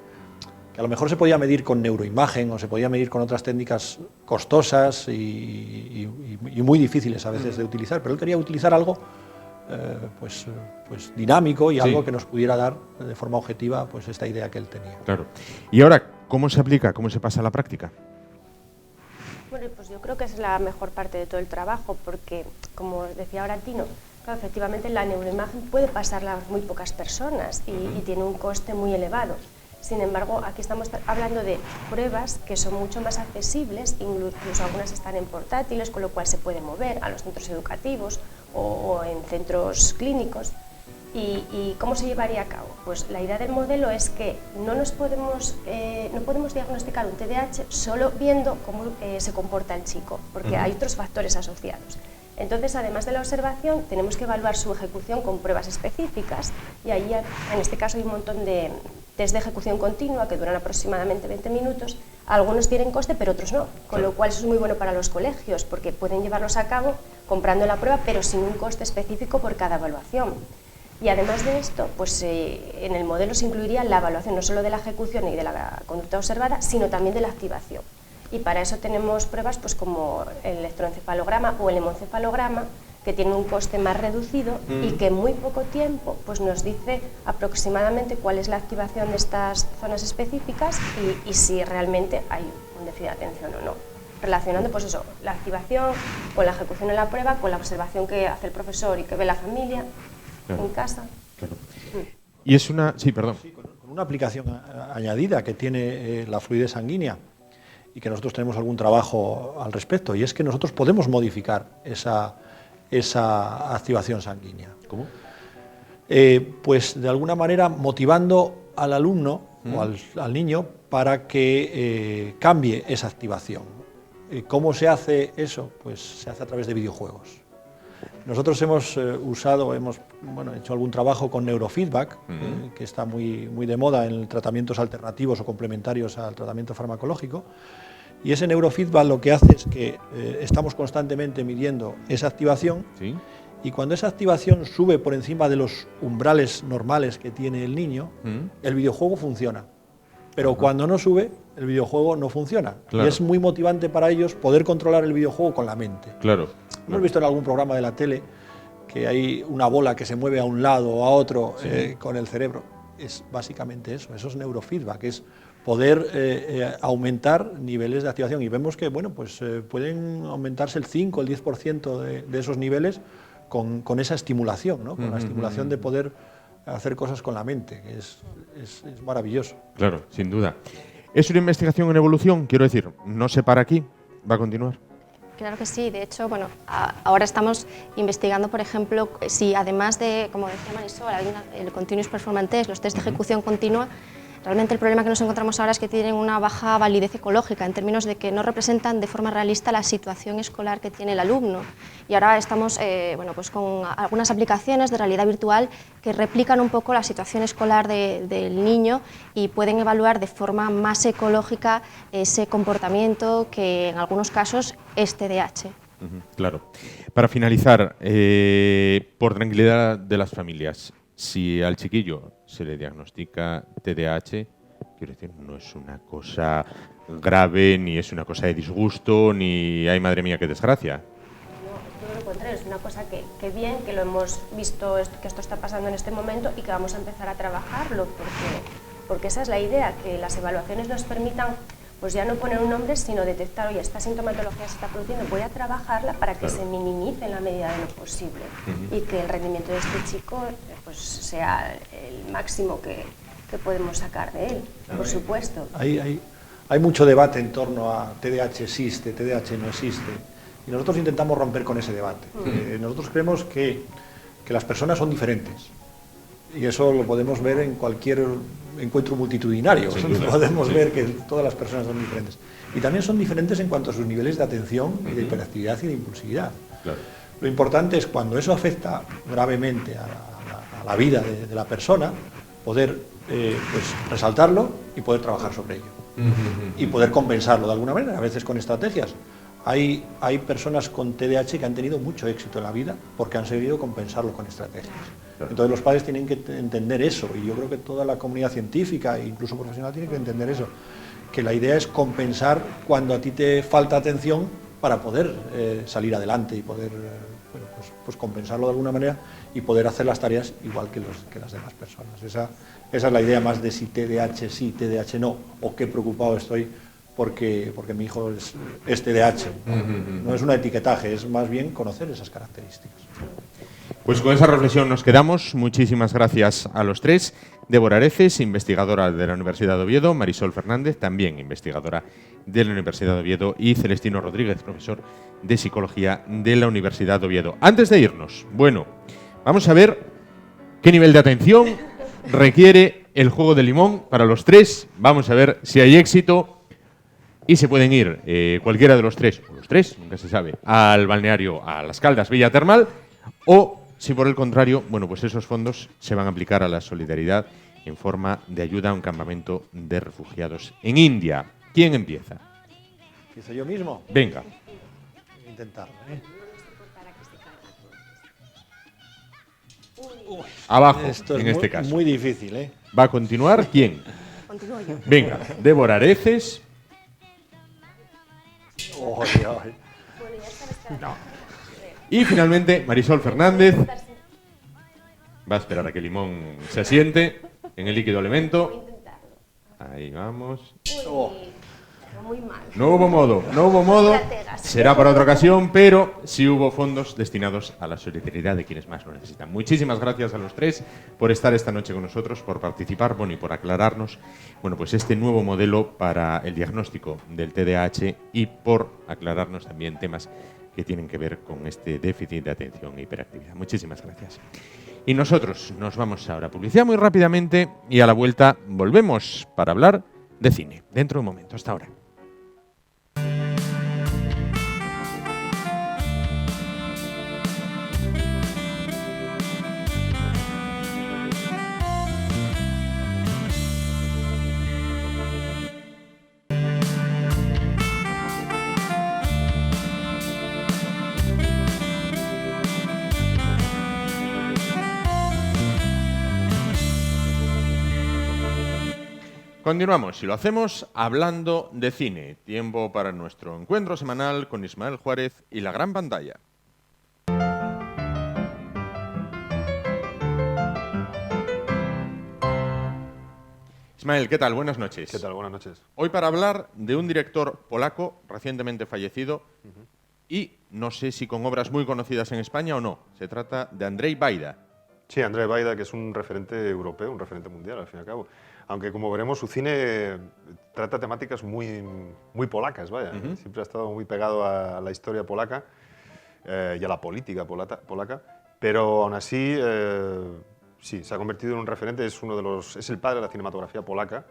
a lo mejor se podía medir con neuroimagen o se podía medir con otras técnicas costosas y muy difíciles a veces de utilizar, pero él quería utilizar algo pues dinámico y algo que nos pudiera dar de forma objetiva pues esta idea que él tenía. Claro. Y ahora, ¿cómo se aplica? ¿Cómo se pasa a la práctica? Bueno, pues yo creo que es la mejor parte de todo el trabajo, porque, como decía ahora Tino, claro, efectivamente la neuroimagen puede pasarla a muy pocas personas y tiene un coste muy elevado. Sin embargo, aquí estamos hablando de pruebas que son mucho más accesibles, incluso algunas están en portátiles, con lo cual se puede mover a los centros educativos o en centros clínicos. ¿Y cómo se llevaría a cabo? Pues la idea del modelo es que no podemos diagnosticar un TDAH solo viendo cómo se comporta el chico, porque hay otros factores asociados. Entonces, además de la observación, tenemos que evaluar su ejecución con pruebas específicas y ahí, en este caso, hay un montón de test de ejecución continua que duran aproximadamente 20 minutos. Algunos tienen coste, pero otros no, con lo cual eso es muy bueno para los colegios porque pueden llevarlos a cabo comprando la prueba, pero sin un coste específico por cada evaluación. Y además de esto, pues en el modelo se incluiría la evaluación no solo de la ejecución y de la conducta observada, sino también de la activación. Y para eso tenemos pruebas pues, como el electroencefalograma o el hemoencefalograma, que tienen un coste más reducido y que en muy poco tiempo pues, nos dice aproximadamente cuál es la activación de estas zonas específicas y si realmente hay un déficit de atención o no. Relacionando pues eso, la activación con la ejecución en la prueba, con la observación que hace el profesor y que ve la familia en casa. Claro. Y es una... Sí, perdón. Sí, con una aplicación añadida que tiene la fluidez sanguínea y que nosotros tenemos algún trabajo al respecto, y es que nosotros podemos modificar esa activación sanguínea. ¿Cómo? Pues de alguna manera motivando al alumno o al niño para que cambie esa activación. ¿Cómo se hace eso? Pues se hace a través de videojuegos. Nosotros hemos hecho algún trabajo con neurofeedback, que está muy de moda en tratamientos alternativos o complementarios al tratamiento farmacológico. Y ese neurofeedback lo que hace es que estamos constantemente midiendo esa activación, ¿sí? Y cuando esa activación sube por encima de los umbrales normales que tiene el niño, el videojuego funciona. Pero cuando no sube, el videojuego no funciona. Claro. Y es muy motivante para ellos poder controlar el videojuego con la mente. Claro. Hemos visto en algún programa de la tele que hay una bola que se mueve a un lado o a otro, sí, con el cerebro. Es básicamente eso es neurofeedback, es poder aumentar niveles de activación. Y vemos que pueden aumentarse el 5, el 10% de esos niveles con esa estimulación, ¿no? Con la estimulación de poder hacer cosas con la mente, que es maravilloso. Claro, sin duda. Es una investigación en evolución, quiero decir, no se para aquí, va a continuar. Claro que sí, de hecho, ahora estamos investigando, por ejemplo, si además de, como decía Marisol, el Continuous Performance Test, los test de ejecución continua, realmente el problema que nos encontramos ahora es que tienen una baja validez ecológica, en términos de que no representan de forma realista la situación escolar que tiene el alumno. Y ahora estamos con algunas aplicaciones de realidad virtual que replican un poco la situación escolar del niño y pueden evaluar de forma más ecológica ese comportamiento que en algunos casos es TDAH. Claro. Para finalizar, por tranquilidad de las familias, si al chiquillo se le diagnostica TDAH, quiero decir, no es una cosa grave, ni es una cosa de disgusto, ni ¡ay, madre mía, qué desgracia! No, todo lo contrario, es una cosa que bien, que lo hemos visto, que esto está pasando en este momento y que vamos a empezar a trabajarlo, porque esa es la idea, que las evaluaciones nos permitan pues ya no poner un nombre, sino detectar, oye, esta sintomatología se está produciendo, voy a trabajarla para que se minimice en la medida de lo posible y que el rendimiento de este chico pues sea el máximo que podemos sacar de él, por supuesto. Hay mucho debate en torno a TDAH existe, TDAH no existe, y nosotros intentamos romper con ese debate. Nosotros creemos que las personas son diferentes, y eso lo podemos ver en cualquier encuentro multitudinario. Podemos ver que todas las personas son diferentes. Y también son diferentes en cuanto a sus niveles de atención y de hiperactividad y de impulsividad. Claro. Lo importante es, cuando eso afecta gravemente a la vida de la persona, poder resaltarlo y poder trabajar sobre ello. Y poder compensarlo de alguna manera, a veces con estrategias. Hay personas con TDAH que han tenido mucho éxito en la vida porque han sabido compensarlo con estrategias. Entonces los padres tienen que entender eso, y yo creo que toda la comunidad científica e incluso profesional tiene que entender eso, que la idea es compensar cuando a ti te falta atención para poder salir adelante y poder compensarlo de alguna manera y poder hacer las tareas igual que las demás personas. Esa es la idea más de si TDAH sí, TDAH no, o qué preocupado estoy porque mi hijo es TDAH. No es un etiquetaje, es más bien conocer esas características. Pues con esa reflexión nos quedamos. Muchísimas gracias a los tres. Débora Areces, investigadora de la Universidad de Oviedo, Marisol Fernández, también investigadora de la Universidad de Oviedo, y Celestino Rodríguez, profesor de Psicología de la Universidad de Oviedo. Antes de irnos, vamos a ver qué nivel de atención requiere el juego de limón para los tres. Vamos a ver si hay éxito. Y se pueden ir cualquiera de los tres, o los tres, nunca se sabe, al balneario, a Las Caldas Villa Termal, o si por el contrario, bueno, pues esos fondos se van a aplicar a la solidaridad en forma de ayuda a un campamento de refugiados en India. ¿Quién empieza? ¿Empiezo yo mismo? Venga. Voy a intentarlo, ¿eh? Abajo, Esto es en este caso. muy difícil, ¿eh? ¿Va a continuar quién? Continúo yo. Venga, Débora Areces. Y finalmente, Marisol Fernández. Va a esperar a que Limón se asiente en el líquido elemento. Ahí vamos. Muy mal. No hubo modo. Será para otra ocasión, pero sí hubo fondos destinados a la solidaridad de quienes más lo necesitan. Muchísimas gracias a los tres por estar esta noche con nosotros, por participar, bueno, y por aclararnos, bueno, pues este nuevo modelo para el diagnóstico del TDAH y por aclararnos también temas que tienen que ver con este déficit de atención e hiperactividad. Muchísimas gracias. Y nosotros nos vamos ahora a publicidad muy rápidamente y a la vuelta volvemos para hablar de cine. Dentro de un momento. Hasta ahora. Continuamos y lo hacemos hablando de cine. Tiempo para nuestro encuentro semanal con Ismael Juárez y la gran pantalla. Ismael, ¿qué tal? Buenas noches. ¿Qué tal? Buenas noches. Hoy para hablar de un director polaco recientemente fallecido y no sé si con obras muy conocidas en España o no. Se trata de Andrzej Wajda. Sí, Andrzej Wajda, que es un referente europeo, un referente mundial, al fin y al cabo. Aunque, como veremos, su cine trata temáticas muy polacas, vaya. Siempre ha estado muy pegado a la historia polaca y a la política polaca. Pero, aún así, sí, se ha convertido en un referente. Es el padre de la cinematografía polaca,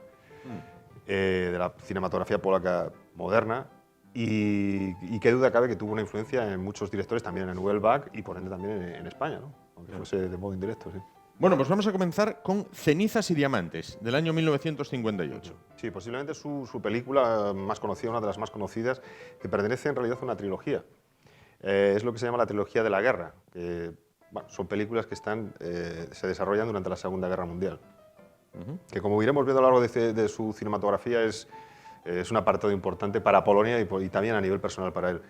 de la cinematografía polaca moderna. Y qué duda cabe que tuvo una influencia en muchos directores, también en Nouvelle Vague y, por ende, también en España, ¿no? Aunque fuese de modo indirecto, sí. Bueno, pues vamos a comenzar con Cenizas y Diamantes, del año 1958. Sí, posiblemente su película más conocida, una de las más conocidas, que pertenece en realidad a una trilogía. Es lo que se llama la trilogía de la guerra, que bueno, son películas que se desarrollan durante la Segunda Guerra Mundial. Que, como iremos viendo a lo largo de su cinematografía, es un apartado importante para Polonia y también a nivel personal para él.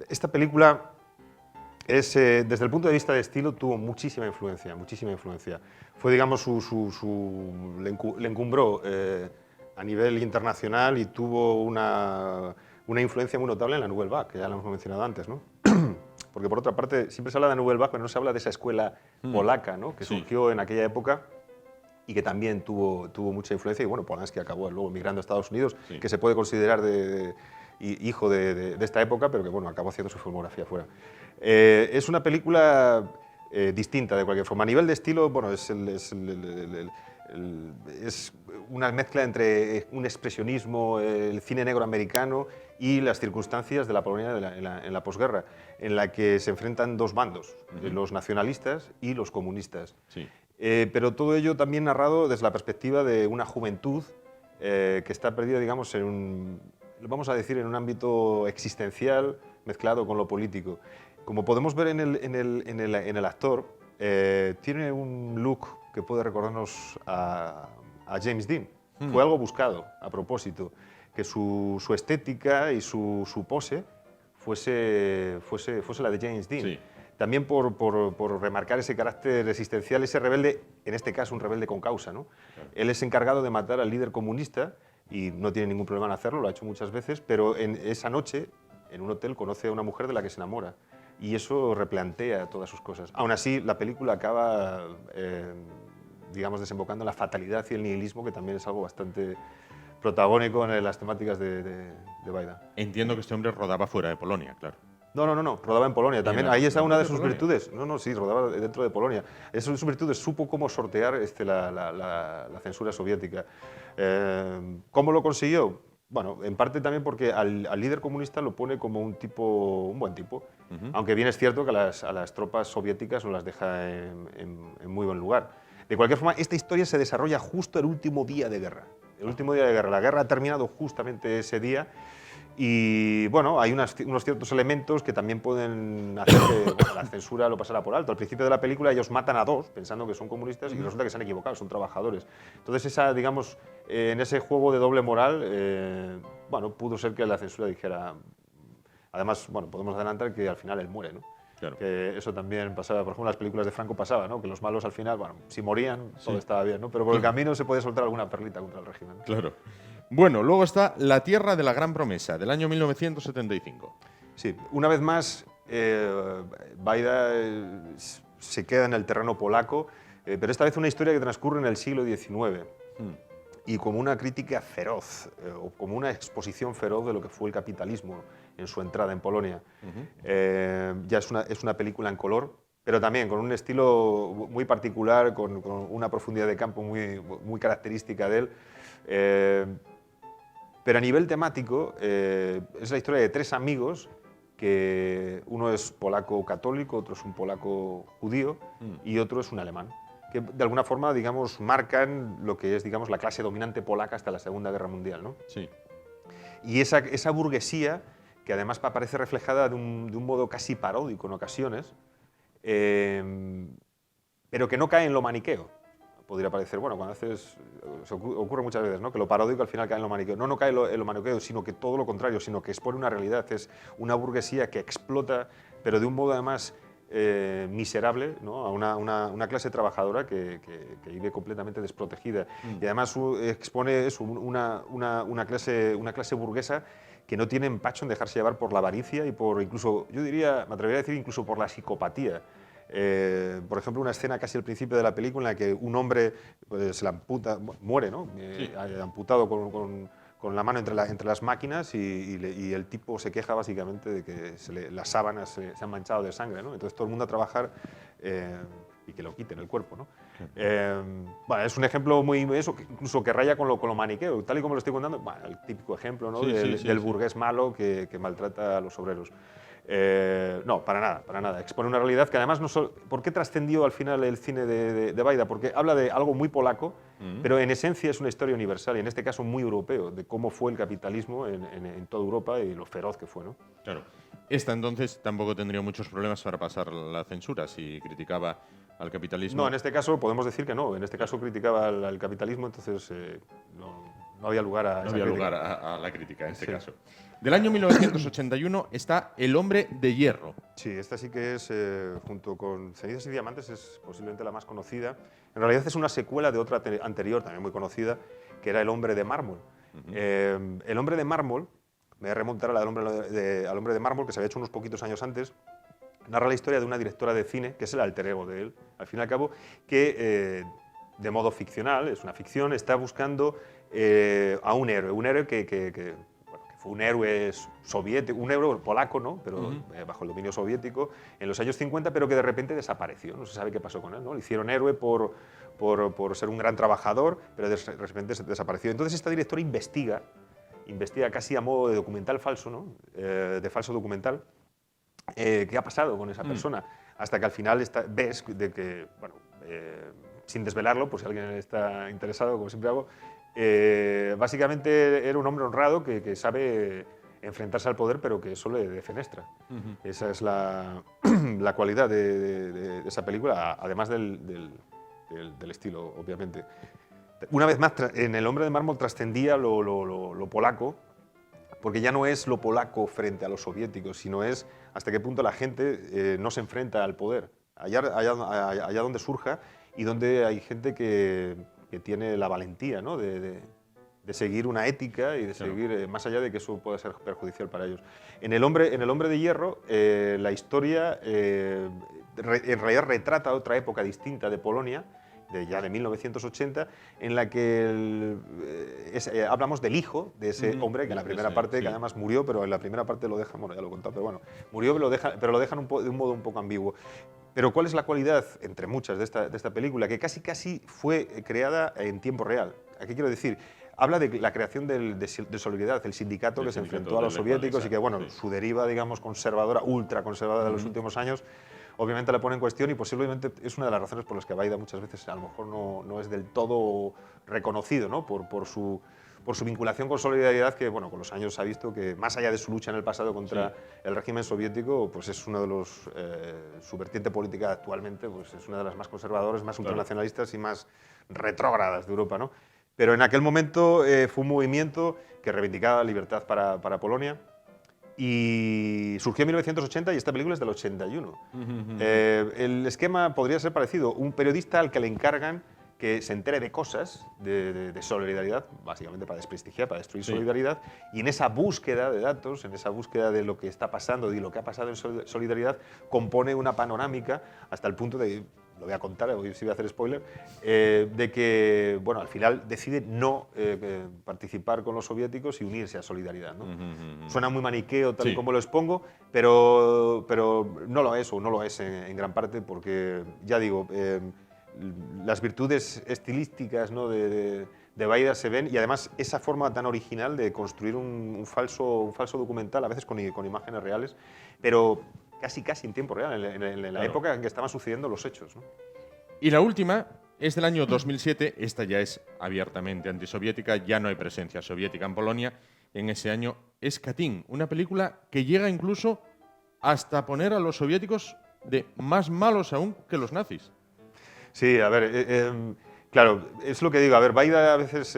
Esta película desde el punto de vista de estilo, tuvo muchísima influencia. Fue, digamos, le encumbró a nivel internacional y tuvo una influencia muy notable en la Nouvelle Vague, que ya lo hemos mencionado antes, ¿no? Porque, por otra parte, siempre se habla de Nouvelle Vague, pero no se habla de esa escuela polaca, ¿no? Que surgió en aquella época y que también tuvo mucha influencia. Y, bueno, Polanski acabó luego emigrando a Estados Unidos, que se puede considerar hijo de esta época, pero que, bueno, acabó haciendo su filmografía fuera. Es una película distinta, de cualquier forma. A nivel de estilo, bueno, es una mezcla entre un expresionismo, el cine negro americano y las circunstancias de la Polonia en la posguerra, en la que se enfrentan dos bandos, los nacionalistas y los comunistas. Sí. Pero todo ello también narrado desde la perspectiva de una juventud que está perdida, digamos, vamos a decir, en un ámbito existencial mezclado con lo político. Como podemos ver en el actor, tiene un look que puede recordarnos a James Dean. Fue algo buscado, a propósito, que su estética y su pose fuese la de James Dean. Sí. También por remarcar ese carácter existencial, ese rebelde, en este caso un rebelde con causa, ¿no? Claro. Él es encargado de matar al líder comunista y no tiene ningún problema en hacerlo, lo ha hecho muchas veces, pero en esa noche, en un hotel, conoce a una mujer de la que se enamora y eso replantea todas sus cosas. Aún así, la película acaba, digamos, desembocando en la fatalidad y el nihilismo, que también es algo bastante protagónico en las temáticas de Wajda. Entiendo que este hombre rodaba fuera de Polonia, claro. No, rodaba en Polonia también. Ahí está una de sus virtudes. Sí, rodaba dentro de Polonia. Esas son sus virtudes. Supo cómo sortear la censura soviética. ¿Cómo lo consiguió? bueno, en parte también porque al líder comunista lo pone como un buen tipo, aunque bien es cierto que a las tropas soviéticas no las deja en muy buen lugar. De cualquier forma, esta historia se desarrolla justo el último día de guerra. El último día de guerra. La guerra ha terminado justamente ese día. Y bueno, hay unos ciertos elementos que también pueden hacer que la censura lo pasara por alto. Al principio de la película ellos matan a dos pensando que son comunistas y resulta que se han equivocado, son trabajadores. Entonces digamos, en ese juego de doble moral, bueno, pudo ser que la censura dijera... Además, bueno, podemos adelantar que al final él muere, ¿no? Claro. Que eso también pasaba, por ejemplo, en las películas de Franco pasaba, ¿no? Que los malos al final, bueno, si morían, todo estaba bien, ¿no? Pero por el camino se podía soltar alguna perlita contra el régimen. Claro. Bueno, luego está La Tierra de la Gran Promesa, del año 1975. Sí, una vez más, Baida se queda en el terreno polaco, pero esta vez una historia que transcurre en el siglo XIX. Y como una crítica feroz, o como una exposición feroz de lo que fue el capitalismo en su entrada en Polonia. Ya es una película en color, pero también con un estilo muy particular, con una profundidad de campo muy característica de él. Pero a nivel temático, es la historia de tres amigos, que uno es polaco católico, otro es un polaco judío y otro es un alemán, que de alguna forma, digamos, marcan lo que es, digamos, la clase dominante polaca hasta la Segunda Guerra Mundial, ¿no? Sí. Y esa burguesía, que además aparece reflejada de un modo casi paródico en ocasiones, pero que no cae en lo maniqueo. Podría parecer, bueno, cuando haces... ocurre muchas veces, ¿no? Que lo paródico al final cae en lo maniqueo. No cae en lo maniqueo, sino que todo lo contrario, sino que expone una realidad. Es una burguesía que explota, pero de un modo además miserable, ¿no? A una clase trabajadora que vive completamente desprotegida. Y además expone eso, una clase burguesa que no tiene empacho en dejarse llevar por la avaricia y por incluso, yo diría, me atrevería a decir, incluso por la psicopatía. Por ejemplo, una escena casi al principio de la película en la que un hombre se la amputa, muere, ¿no? Amputado con la mano entre las máquinas y el tipo se queja básicamente de que las sábanas se han manchado de sangre, ¿no? Entonces todo el mundo a trabajar y que lo quiten el cuerpo, ¿no? Bueno, es un ejemplo muy eso, incluso que raya con lo maniqueo, tal y como lo estoy contando, bueno, el típico ejemplo, ¿no? del burgués malo que maltrata a los obreros. No, para nada. Expone una realidad que además no solo... ¿Por qué trascendió al final el cine de Baida? Porque habla de algo muy polaco, pero en esencia es una historia universal y en este caso muy europeo, de cómo fue el capitalismo en toda Europa y lo feroz que fue, ¿no? Claro. Esta entonces tampoco tendría muchos problemas para pasar la censura si criticaba al capitalismo. No, en este caso podemos decir que no. En este caso criticaba al capitalismo, entonces no había lugar a la crítica en este caso. Del año 1981 está El Hombre de Hierro. Sí, esta sí que es, junto con Cenizas y Diamantes, es posiblemente la más conocida. En realidad es una secuela de otra anterior, también muy conocida, que era El Hombre de Mármol. El Hombre de Mármol, me voy a remontar al Hombre de Mármol, que se había hecho unos poquitos años antes, narra la historia de una directora de cine, que es el alter ego de él, al fin y al cabo, que de modo ficcional, es una ficción, está buscando a un héroe que fue un héroe soviético, un héroe polaco, ¿no? Pero bajo el dominio soviético, en los años 50, pero que de repente desapareció, no se sabe qué pasó con él, ¿no? Le hicieron héroe por ser un gran trabajador, pero de repente desapareció. Entonces esta directora investiga casi a modo de documental falso, ¿no? De falso documental, qué ha pasado con esa persona, hasta que al final ves de que, bueno, sin desvelarlo, por si alguien está interesado, como siempre hago, básicamente era un hombre honrado que sabe enfrentarse al poder, pero que eso le defenestra. Esa es la cualidad de esa película, además del estilo, obviamente. Una vez más, en El Hombre de Mármol trascendía lo polaco, porque ya no es lo polaco frente a los soviéticos, sino es hasta qué punto la gente no se enfrenta al poder, allá donde surja y donde hay gente que tiene la valentía, ¿no? de seguir una ética y de seguir, más allá de que eso pueda ser perjudicial para ellos. En El Hombre de Hierro, la historia en realidad retrata otra época distinta de Polonia, ya de 1980, en la que hablamos del hijo de ese hombre, que en la primera parte, que además murió, pero en la primera parte lo dejan, bueno, ya lo he contado, pero bueno, murió, pero lo dejan de un modo un poco ambiguo. Pero ¿cuál es la cualidad, entre muchas, de esta película? Que casi fue creada en tiempo real. ¿A qué quiero decir? habla de la creación de Solidaridad, el sindicato que se enfrentó a los soviéticos y que, bueno, su deriva, digamos, conservadora, ultraconservadora de los últimos años, obviamente la pone en cuestión y posiblemente es una de las razones por las que Baida muchas veces a lo mejor no es del todo reconocido, ¿no? por su vinculación con Solidaridad, que bueno, con los años se ha visto que más allá de su lucha en el pasado contra el régimen soviético, pues es uno de los, su vertiente política actualmente, pues es una de las más conservadoras, más ultranacionalistas y más retrógradas de Europa, ¿no? Pero en aquel momento fue un movimiento que reivindicaba la libertad para Polonia. Y surgió en 1980 y esta película es del 81. El esquema podría ser parecido. Un periodista al que le encargan que se entere de cosas de Solidaridad, básicamente para desprestigiar, para destruir Solidaridad, y en esa búsqueda de datos, en esa búsqueda de lo que está pasando y lo que ha pasado en Solidaridad, compone una panorámica hasta el punto de, lo voy a contar, hoy sí voy a hacer spoiler, de que, bueno, al final decide no participar con los soviéticos y unirse a Solidaridad, ¿no? Suena muy maniqueo, tal y como lo expongo, pero no lo es, o no lo es en gran parte, porque, ya digo, las virtudes estilísticas, ¿no? de Baida se ven, y además esa forma tan original de construir un falso documental, a veces con imágenes reales, pero casi en tiempo real, en la época en que estaban sucediendo los hechos, ¿no? Y la última es del año 2007, esta ya es abiertamente antisoviética, ya no hay presencia soviética en Polonia, en ese año es Katyn, una película que llega incluso hasta poner a los soviéticos de más malos aún que los nazis. Sí, a ver, claro, es lo que digo. A ver, Baida a veces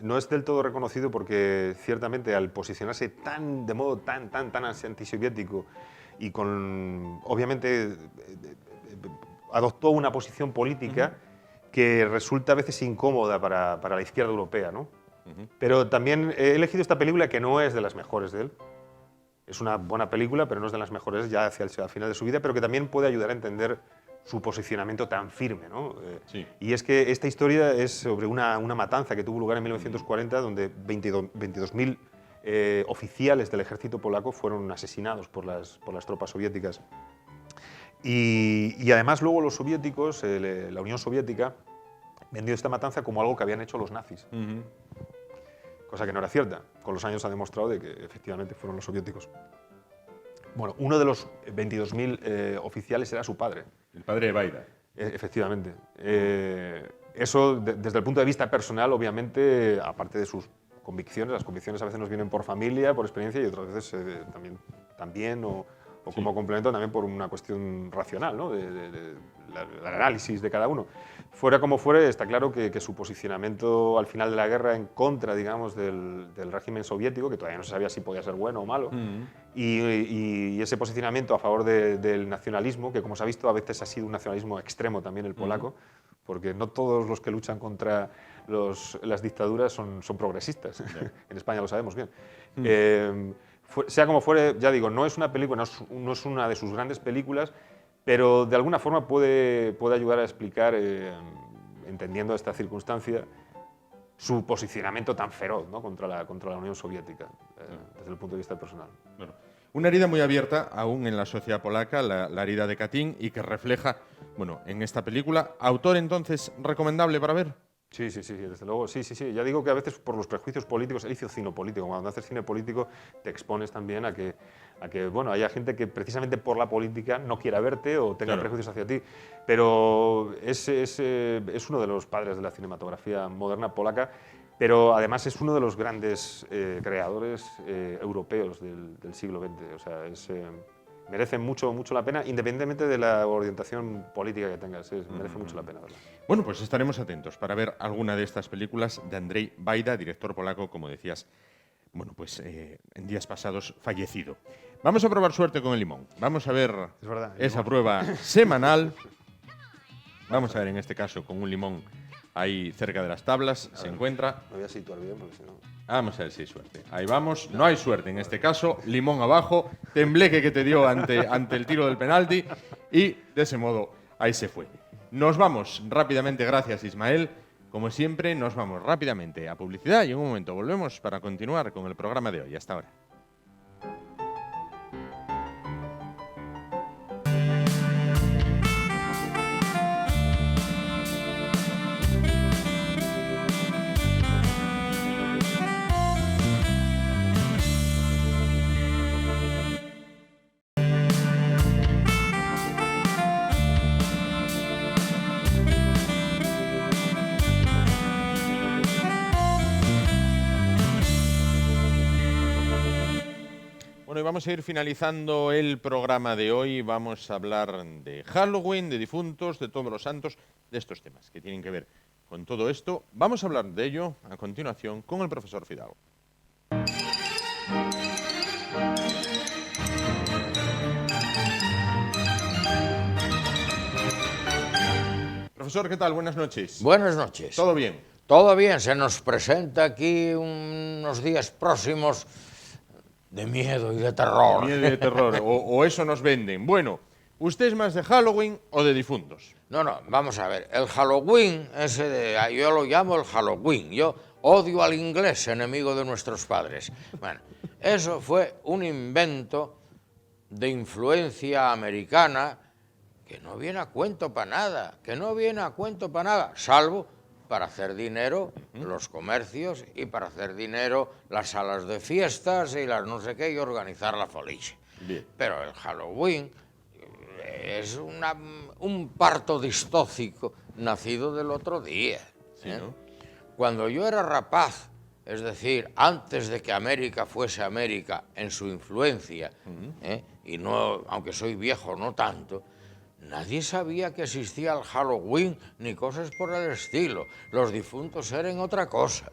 no es del todo reconocido porque ciertamente al posicionarse de modo tan antisoviético y obviamente adoptó una posición política que resulta a veces incómoda para la izquierda europea, ¿no? Pero también he elegido esta película que no es de las mejores de él. Es una buena película, pero no es de las mejores ya hacia el final de su vida, pero que también puede ayudar a entender su posicionamiento tan firme, ¿no? Y es que esta historia es sobre una matanza que tuvo lugar en 1940, donde 22.000 oficiales del ejército polaco fueron asesinados por las tropas soviéticas. Y además luego los soviéticos, la Unión Soviética, vendió esta matanza como algo que habían hecho los nazis. Cosa que no era cierta. Con los años ha demostrado de que efectivamente fueron los soviéticos. Bueno, uno de los 22.000 oficiales era su padre. El padre de Baida. Efectivamente. Eso, desde el punto de vista personal, obviamente, aparte de sus convicciones, las convicciones a veces nos vienen por familia, por experiencia, y otras veces también o como complemento también por una cuestión racional, ¿no? del análisis de cada uno. Fuera como fuere, está claro que su posicionamiento al final de la guerra en contra, digamos, del régimen soviético, que todavía no se sabía si podía ser bueno o malo, y ese posicionamiento a favor del nacionalismo, que como se ha visto a veces ha sido un nacionalismo extremo también el polaco, porque no todos los que luchan contra las dictaduras son progresistas. En España lo sabemos bien. Sea como fuere, ya digo, no es una película, no es una de sus grandes películas, pero de alguna forma puede ayudar a explicar, entendiendo esta circunstancia, su posicionamiento tan feroz, ¿no? contra la Unión Soviética, desde el punto de vista personal. Bueno, una herida muy abierta aún en la sociedad polaca, la herida de Katyn, y que refleja, bueno, en esta película. ¿Autor entonces recomendable para ver? Sí, desde luego, sí. Ya digo que a veces por los prejuicios políticos, él hizo cine político. Cuando haces cine político te expones también a que bueno, haya gente que precisamente por la política no quiera verte o tenga prejuicios hacia ti. Pero es uno de los padres de la cinematografía moderna polaca, pero además es uno de los grandes creadores europeos del siglo XX. O sea, merece mucho la pena, independientemente de la orientación política que tengas. Merece mucho la pena, ¿verdad? Bueno, pues estaremos atentos para ver alguna de estas películas de Andrzej Wajda, director polaco, como decías, bueno, pues en días pasados fallecido. Vamos a probar suerte con el limón. Vamos a ver esa prueba semanal. Vamos a ver, en este caso, con un limón ahí cerca de las tablas, se encuentra. Me voy a situar bien, porque si no... Vamos a ver si hay suerte. Ahí vamos. No hay suerte en este caso. Limón abajo. Tembleque que te dio ante el tiro del penalti. Y de ese modo, ahí se fue. Nos vamos rápidamente. Gracias, Ismael. Como siempre, nos vamos rápidamente a publicidad y en un momento volvemos para continuar con el programa de hoy. Hasta ahora. vamos a ir finalizando el programa de hoy. Vamos a hablar de Halloween, de difuntos, de todos los santos, de estos temas que tienen que ver con todo esto. Vamos a hablar de ello a continuación con el profesor Fidalgo. Profesor, ¿qué tal? Buenas noches. Buenas noches. ¿Todo bien? Todo bien, se nos presenta aquí unos días próximos de miedo y de terror. Miedo y de terror, o eso nos venden. Bueno, ¿usted es más de Halloween o de difuntos? No, vamos a ver, el Halloween, yo lo llamo el Halloween, yo odio al inglés, enemigo de nuestros padres. Bueno, eso fue un invento de influencia americana que no viene a cuento para nada, salvo para hacer dinero los comercios y para hacer dinero las salas de fiestas y las no sé qué y organizar la foliche. Bien. Pero el Halloween es un parto distócico nacido del otro día. Sí, ¿no? Cuando yo era rapaz, es decir, antes de que América fuese América en su influencia, y no, aunque soy viejo, no tanto, nadie sabía que existía el Halloween ni cosas por el estilo. Los difuntos eran otra cosa.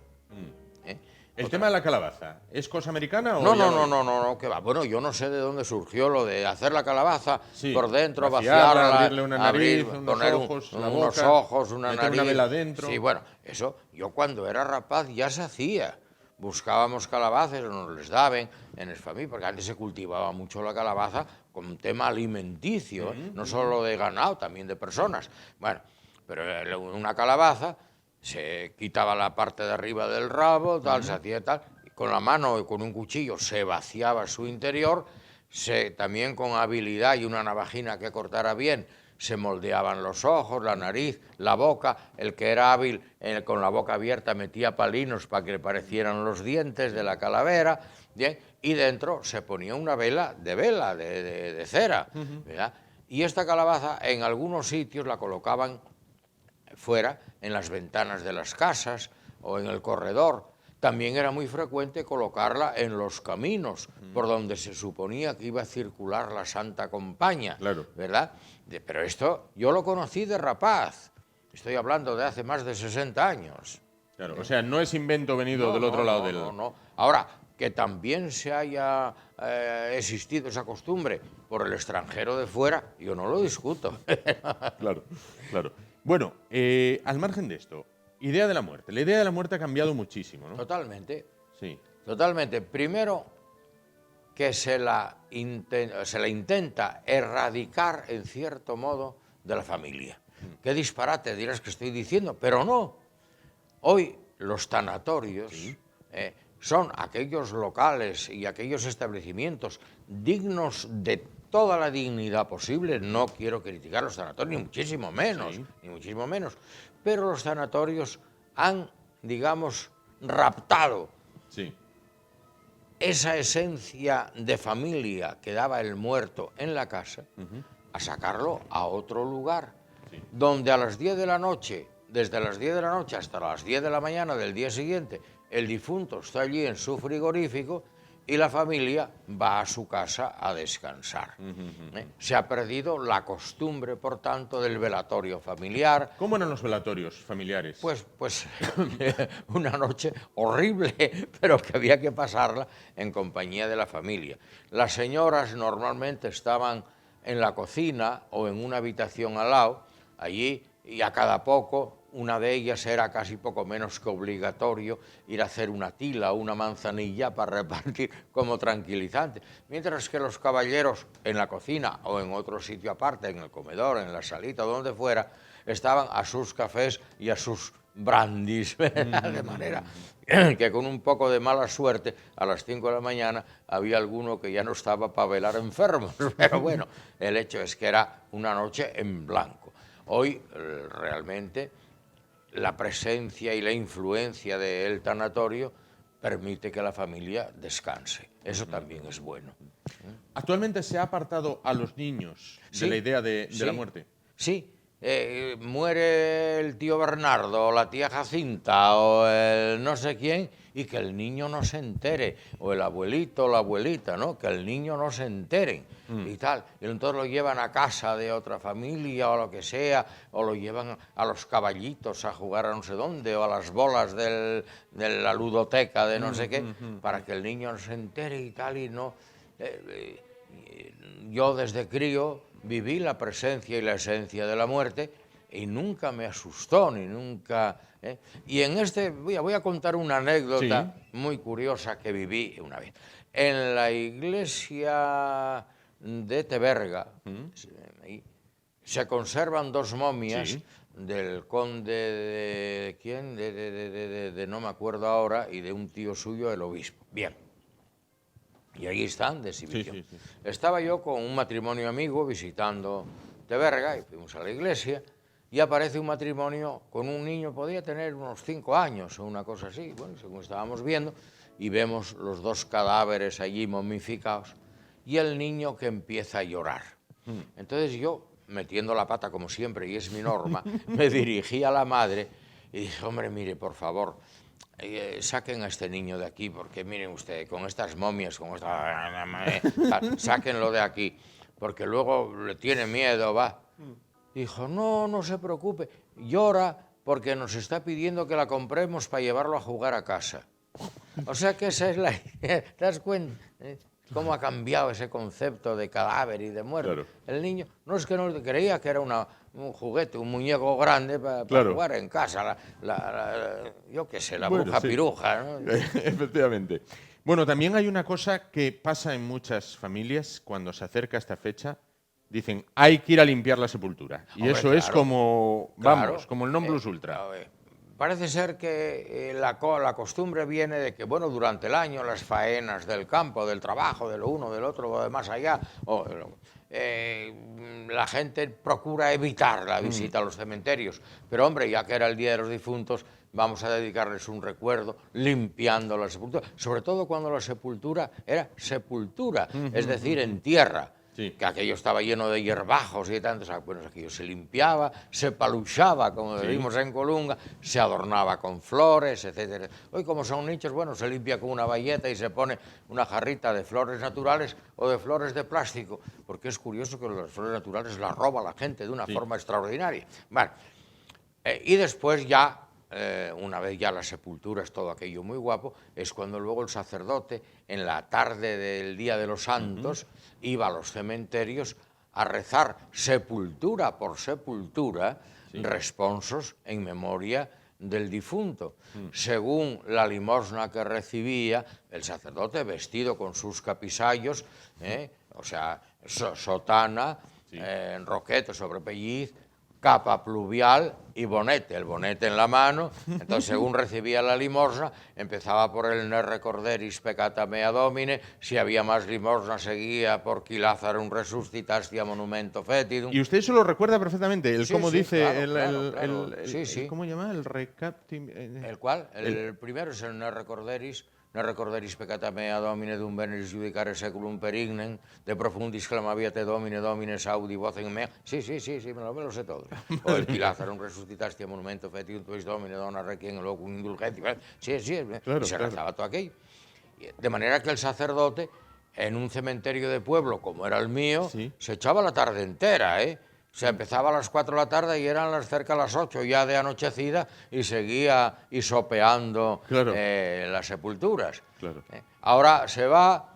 ¿El tema de la calabaza es cosa americana o...? No, que va. Bueno, yo no sé de dónde surgió lo de hacer la calabaza por dentro, vaciarla, vaciarla, abrirle una nariz, poner unos boca, ojos, una meter nariz. una vela dentro. Sí, bueno, eso yo cuando era rapaz ya se hacía. Buscábamos calabazas, nos les daban en el familia, porque antes se cultivaba mucho la calabaza con tema alimenticio, no solo de ganado, también de personas. Bueno, pero una calabaza se quitaba la parte de arriba del rabo, tal, se hacía tal, y con la mano y con un cuchillo se vaciaba su interior, también con habilidad y una navajina que cortara bien, se moldeaban los ojos, la nariz, la boca. El que era hábil con la boca abierta metía palinos para que le parecieran los dientes de la calavera, ¿bien? Y dentro se ponía una vela de cera, ¿verdad? Y esta calabaza en algunos sitios la colocaban fuera, en las ventanas de las casas o en el corredor. También era muy frecuente colocarla en los caminos por donde se suponía que iba a circular la Santa Compaña, claro, ¿verdad? Pero esto yo lo conocí de rapaz, estoy hablando de hace más de 60 años. Claro, o sea, no es invento venido del otro lado del... No. Ahora, que también se haya existido esa costumbre por el extranjero de fuera, yo no lo discuto. Claro. Bueno, al margen de esto, idea de la muerte. La idea de la muerte ha cambiado muchísimo, ¿no? Totalmente. Sí. Totalmente. Primero, que se la intenta erradicar, en cierto modo, de la familia. Qué disparate dirás que estoy diciendo, pero no. Hoy los tanatorios son aquellos locales y aquellos establecimientos dignos de toda la dignidad posible. No quiero criticar los sanatorios, ni muchísimo menos, pero los sanatorios han, digamos, raptado esa esencia de familia que daba el muerto en la casa, a sacarlo a otro lugar, donde a las 10 de la noche, desde las 10 de la noche hasta las 10 de la mañana del día siguiente, el difunto está allí en su frigorífico y la familia va a su casa a descansar. Se ha perdido la costumbre, por tanto, del velatorio familiar. ¿Cómo eran los velatorios familiares? Pues una noche horrible, pero que había que pasarla en compañía de la familia. Las señoras normalmente estaban en la cocina o en una habitación al lado, allí, y a cada poco una de ellas era casi poco menos que obligatorio ir a hacer una tila o una manzanilla para repartir como tranquilizante, mientras que los caballeros en la cocina o en otro sitio aparte, en el comedor, en la salita, donde fuera, estaban a sus cafés y a sus brandis, de manera que con un poco de mala suerte a las 5 de la mañana había alguno que ya no estaba para velar enfermos, pero bueno, el hecho es que era una noche en blanco. Hoy realmente la presencia y la influencia del tanatorio permite que la familia descanse. Eso también es bueno. ¿Actualmente se ha apartado a los niños de la idea de la muerte? Sí, muere el tío Bernardo o la tía Jacinta o el no sé quién y que el niño no se entere, o el abuelito o la abuelita, ¿no? Que el niño no se enteren y tal. Y entonces lo llevan a casa de otra familia o lo que sea, o lo llevan a los caballitos a jugar a no sé dónde, o a las bolas de la ludoteca de no sé qué, para que el niño no se entere y tal, y no... Yo desde crío viví la presencia y la esencia de la muerte y nunca me asustó, ni nunca... Y en este, voy a contar una anécdota muy curiosa que viví una vez. En la iglesia de Teberga se conservan 2 momias del conde de... ¿Quién? De no me acuerdo ahora, y de un tío suyo, el obispo. Bien. Y ahí están, de exhibición. Estaba yo con un matrimonio amigo visitando Teberga y fuimos a la iglesia y aparece un matrimonio con un niño, podía tener unos 5 años o una cosa así, bueno, según estábamos viendo, y vemos los 2 cadáveres allí momificados y el niño que empieza a llorar. Entonces yo, metiendo la pata como siempre, y es mi norma, me dirigí a la madre y dije, hombre, mire, por favor, saquen a este niño de aquí, porque miren usted, con estas momias, con sáquenlo de aquí, porque luego le tiene miedo, va. Dijo, no, no se preocupe, llora porque nos está pidiendo que la compremos para llevarlo a jugar a casa. O sea que esa es la... ¿Te das cuenta? ¿Cómo ha cambiado ese concepto de cadáver y de muerte? Claro. El niño, no es que no creía que era un juguete, un muñeco grande para jugar en casa, yo qué sé, la bruja piruja, ¿no? Efectivamente. Bueno, también hay una cosa que pasa en muchas familias cuando se acerca esta fecha. Dicen, hay que ir a limpiar la sepultura. Y hombre, eso es como, vamos, como el non plus ultra. Parece ser que la costumbre viene de que, bueno, durante el año las faenas del campo, del trabajo, de lo uno, del otro, o de más allá, la gente procura evitar la visita a los cementerios. Pero, hombre, ya que era el Día de los Difuntos, vamos a dedicarles un recuerdo limpiando la sepultura. Sobre todo cuando la sepultura era sepultura, es decir, en tierra. Sí. Que aquello estaba lleno de hierbajos y tantos, bueno, aquello se limpiaba, se paluchaba, como decimos en Colunga, se adornaba con flores, etcétera. Hoy, como son nichos, bueno, se limpia con una bayeta y se pone una jarrita de flores naturales o de flores de plástico, porque es curioso que las flores naturales las roba la gente de una forma extraordinaria. Bueno, y después ya, una vez ya la sepultura es todo aquello muy guapo, es cuando luego el sacerdote, en la tarde del Día de los Santos, iba a los cementerios a rezar sepultura por sepultura, responsos en memoria del difunto. Según la limosna que recibía, el sacerdote, vestido con sus capisallos, o sea, sotana, roquete sobre pelliz, capa pluvial y bonete, el bonete en la mano. Entonces, según recibía la limosna, empezaba por el ne recorderis peccata mea domine, si había más limosna seguía por qui Lázarum resuscitastia monumento fetidum. Y usted eso lo recuerda perfectamente, el cómo dice claro. ¿cómo llama? El recaptim... ¿El cuál? El primero es el ne recorderis peccata mea domine dum veneris judicare seculum perignem, de profundis clamaviate domine, domine saudi vocem mea. Sí, me lo sé todo. O el qui Lázarum resuscitastia monumento fetidum tuis domine, dona requiem locum indulgenti. Sí, claro, y se rezaba todo aquello. De manera que el sacerdote, en un cementerio de pueblo, como era el mío, se echaba la tarde entera, Se empezaba a las 4 de la tarde y eran cerca de las 8 ya de anochecida y seguía hisopeando las sepulturas. Claro. Ahora se va,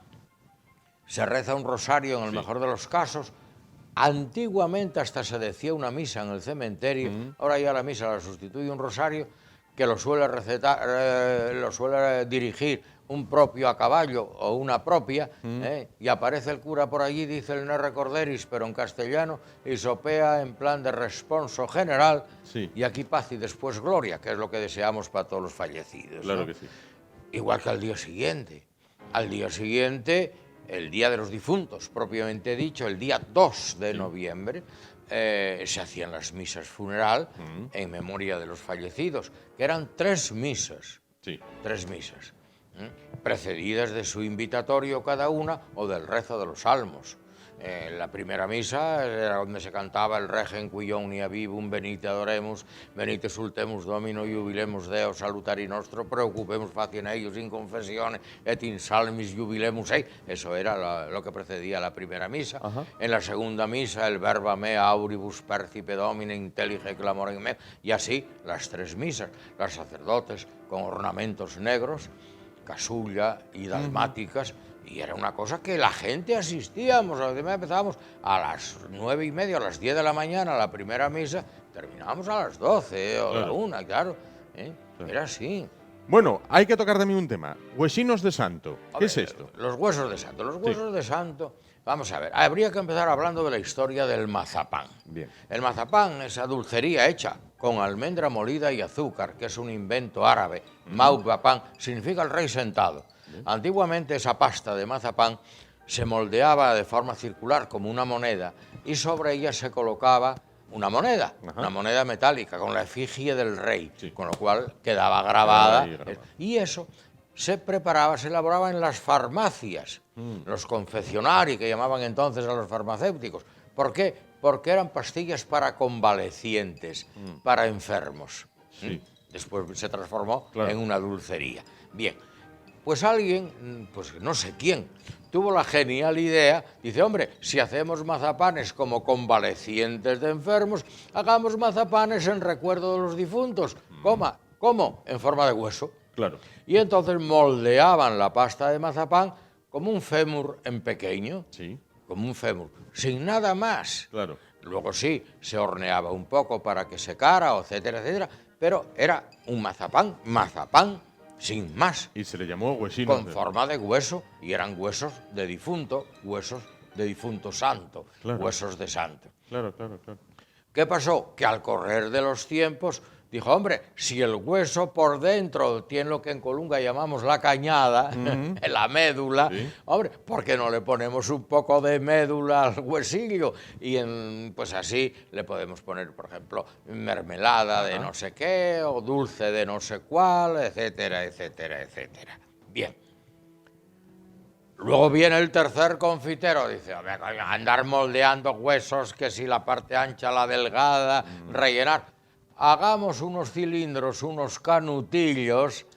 se reza un rosario en el mejor de los casos. Antiguamente hasta se decía una misa en el cementerio, ahora ya la misa la sustituye un rosario que lo suele dirigir un propio a caballo o una propia, y aparece el cura por allí, dice el ne recorderis, pero en castellano, y sopea en plan de responso general, y aquí paz y después gloria, que es lo que deseamos para todos los fallecidos. Claro que sí. Igual que al día siguiente. Al día siguiente, el Día de los Difuntos, propiamente dicho, el día 2 de noviembre, se hacían las misas funeral en memoria de los fallecidos, que eran 3 misas. 3 misas. Precedidas de su invitatorio cada una o del rezo de los salmos. La primera misa era donde se cantaba el Regen qui omnia vivum, venite adoremus, venite sultemus Domino, jubilemus Deo, salutari nostro, preocupemus faciem eius in confessione, et in salmis jubilemus ei. Eso era lo que precedía la primera misa. En la segunda misa, el verba mea auribus percipe Domine, intellige clamor en meo, y así las 3 misas. Los sacerdotes con ornamentos negros, casulla y dalmáticas, y era una cosa que la gente asistíamos. Empezábamos a las 9:30, a las 10 de la mañana, a la primera misa, terminábamos a las 12 o la 1, claro. Era así. Bueno, hay que tocar también un tema. Huesinos de santo. ¿Qué es esto? Los huesos de santo. Los huesos de santo, vamos a ver, habría que empezar hablando de la historia del mazapán. Bien. El mazapán, esa dulcería hecha con almendra molida y azúcar, que es un invento árabe. Maupapán significa el rey sentado. Antiguamente esa pasta de mazapán se moldeaba de forma circular como una moneda y sobre ella se colocaba una moneda metálica con la efigie del rey, con lo cual quedaba grabada. Y eso se preparaba, se elaboraba en las farmacias, los confeccionari, que llamaban entonces a los farmacéuticos. ¿Por qué? Porque eran pastillas para convalecientes, para enfermos. Después se transformó en una dulcería. Bien, pues alguien, pues no sé quién, tuvo la genial idea, dice, hombre, si hacemos mazapanes como convalecientes de enfermos, hagamos mazapanes en recuerdo de los difuntos. ¿Cómo? En forma de hueso. Claro. Y entonces moldeaban la pasta de mazapán como un fémur en pequeño. Sí. Como un fémur, sin nada más. Claro. Luego sí, se horneaba un poco para que secara, etcétera, etcétera, pero era un mazapán, sin más. Y se le llamó huesino. Con forma de hueso, y eran huesos de difunto santo, huesos de santo. Claro. ¿Qué pasó? Que al correr de los tiempos dijo, hombre, si el hueso por dentro tiene lo que en Colunga llamamos la cañada, la médula, hombre, ¿por qué no le ponemos un poco de médula al huesillo? Y pues así le podemos poner, por ejemplo, mermelada de no sé qué, o dulce de no sé cuál, etcétera, etcétera, etcétera. Bien. Luego viene el tercer confitero, dice, a ver, andar moldeando huesos, que si la parte ancha, la delgada, rellenar. Hagamos unos cilindros, unos canutillos,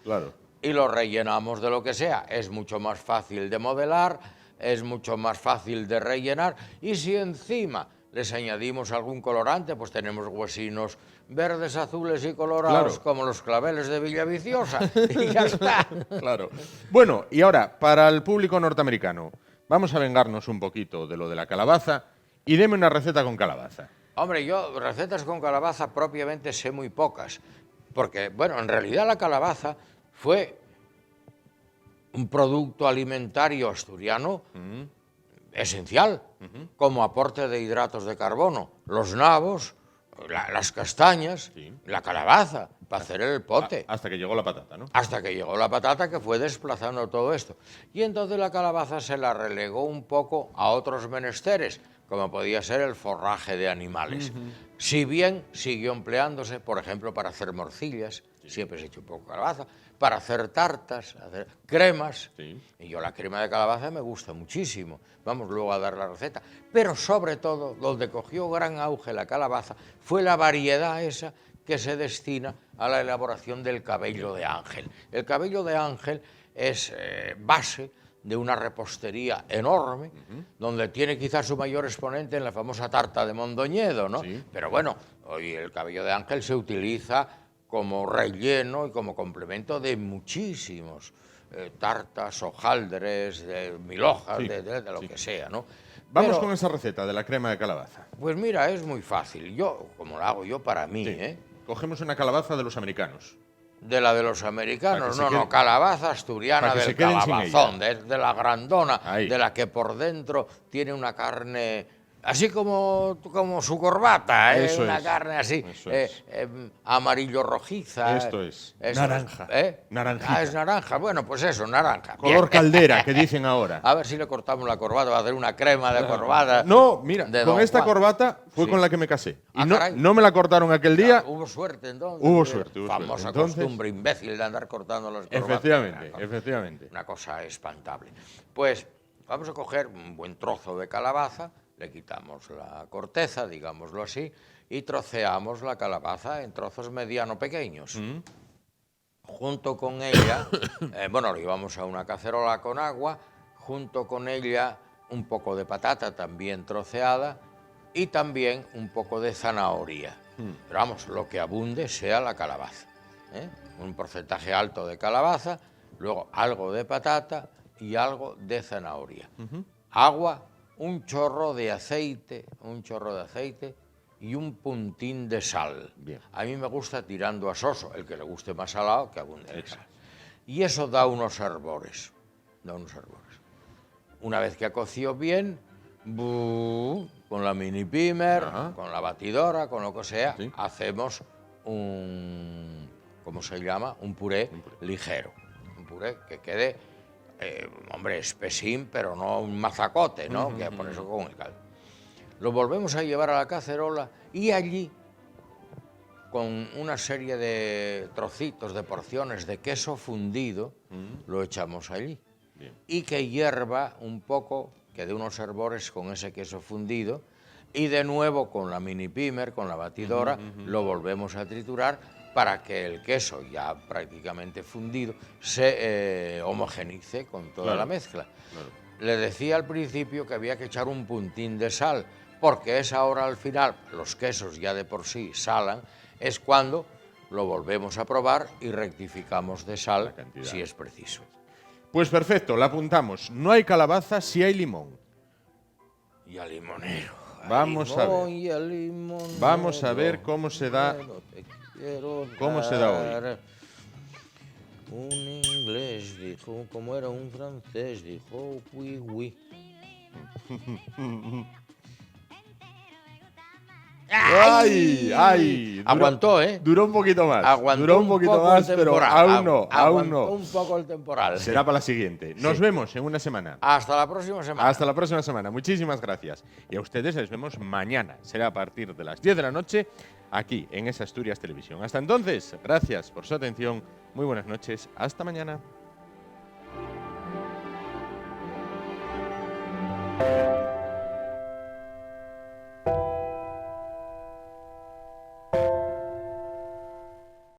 y los rellenamos de lo que sea. Es mucho más fácil de modelar, es mucho más fácil de rellenar, y si encima les añadimos algún colorante, pues tenemos huesinos verdes, azules y colorados, como los claveles de Villaviciosa, y ya está. Claro. Bueno, y ahora, para el público norteamericano, vamos a vengarnos un poquito de lo de la calabaza, y deme una receta con calabaza. Hombre, yo recetas con calabaza propiamente sé muy pocas, porque, bueno, en realidad la calabaza fue un producto alimentario asturiano esencial, como aporte de hidratos de carbono. Los nabos, las castañas, la calabaza, para hacer el pote. Hasta que llegó la patata, ¿no? Hasta que llegó la patata, que fue desplazando todo esto. Y entonces la calabaza se la relegó un poco a otros menesteres, como podía ser el forraje de animales. Si bien siguió empleándose, por ejemplo, para hacer morcillas, siempre se echa un poco calabaza, para hacer tartas, hacer cremas, y yo la crema de calabaza me gusta muchísimo, vamos luego a dar la receta, pero sobre todo, donde cogió gran auge la calabaza, fue la variedad esa que se destina a la elaboración del cabello de ángel. El cabello de ángel es base de una repostería enorme, donde tiene quizás su mayor exponente en la famosa tarta de Mondoñedo, ¿no? Pero bueno, hoy el cabello de ángel se utiliza como relleno y como complemento de muchísimos tartas, hojaldres, de mil hojas, de lo que sea, ¿no? Vamos con esa receta de la crema de calabaza. Pues mira, es muy fácil. Yo, como la hago yo para mí, Cogemos una calabaza de los americanos. De la de los americanos, no, calabaza asturiana del calabazón, de la grandona, de la que por dentro tiene una carne así como su corbata, una carne así, amarillo rojiza. Esto es naranja. Naranjita. Es naranja, bueno, pues eso, naranja. Color caldera, que dicen ahora. A ver si le cortamos la corbata, va a hacer una crema de corbata. No, mira, con esta corbata fue con la que me casé. Y no me la cortaron aquel día. Hubo suerte entonces. Hubo suerte. Famosa costumbre imbécil de andar cortando las corbatas. Efectivamente. Una cosa espantable. Pues Vamos a coger un buen trozo de calabaza, le quitamos la corteza, digámoslo así, y troceamos la calabaza en trozos mediano pequeños. Junto con ella, bueno, lo llevamos a una cacerola con agua, junto con ella un poco de patata también troceada y también un poco de zanahoria. Pero vamos, lo que abunde sea la calabaza, ¿eh? Un porcentaje alto de calabaza, luego algo de patata y algo de zanahoria. Agua, un chorro de aceite y un puntín de sal. Bien. A mí me gusta tirando a soso, el que le guste más salado, que abunde en sal. Y eso da unos hervores, Una vez que ha cocido bien, con la mini pimer, con la batidora, con lo que sea, Sí. hacemos un, ¿cómo se llama? Un puré ligero. Un puré que quede, hombre, espesín, pero no un mazacote, ¿no? Que por eso con el caldo. Lo volvemos a llevar a la cacerola y allí, con una serie de trocitos, de porciones de queso fundido, lo echamos allí. Bien. Y que hierva un poco, que dé unos hervores con ese queso fundido, y de nuevo con la mini pimer, con la batidora, lo volvemos a triturar para que el queso ya prácticamente fundido se homogenice con toda la mezcla. Le decía al principio que había que echar un puntín de sal, porque es ahora al final, los quesos ya de por sí salan, es cuando lo volvemos a probar y rectificamos de sal si es preciso. Pues perfecto, la apuntamos. No hay calabaza si hay limón. Y al limonero. Vamos a ver. Y al limonero, Vamos a ver cómo se da. ¿Cómo se da hoy? Un inglés dijo, como era un francés, dijo, oui, oui. ¡Ay! ¡Ay! Aguantó, ¿eh? Duró un poquito más. Aguantó Duró un poquito poco más, el pero temporal. aún no. Aguantó un poco el temporal. Será para la siguiente. Nos vemos en una semana. Hasta la próxima semana. Hasta la próxima semana. Muchísimas gracias. Y a ustedes les vemos mañana. Será a partir de las 10 de la noche aquí en esa Asturias Televisión. Hasta entonces, gracias por su atención. Muy buenas noches. Hasta mañana.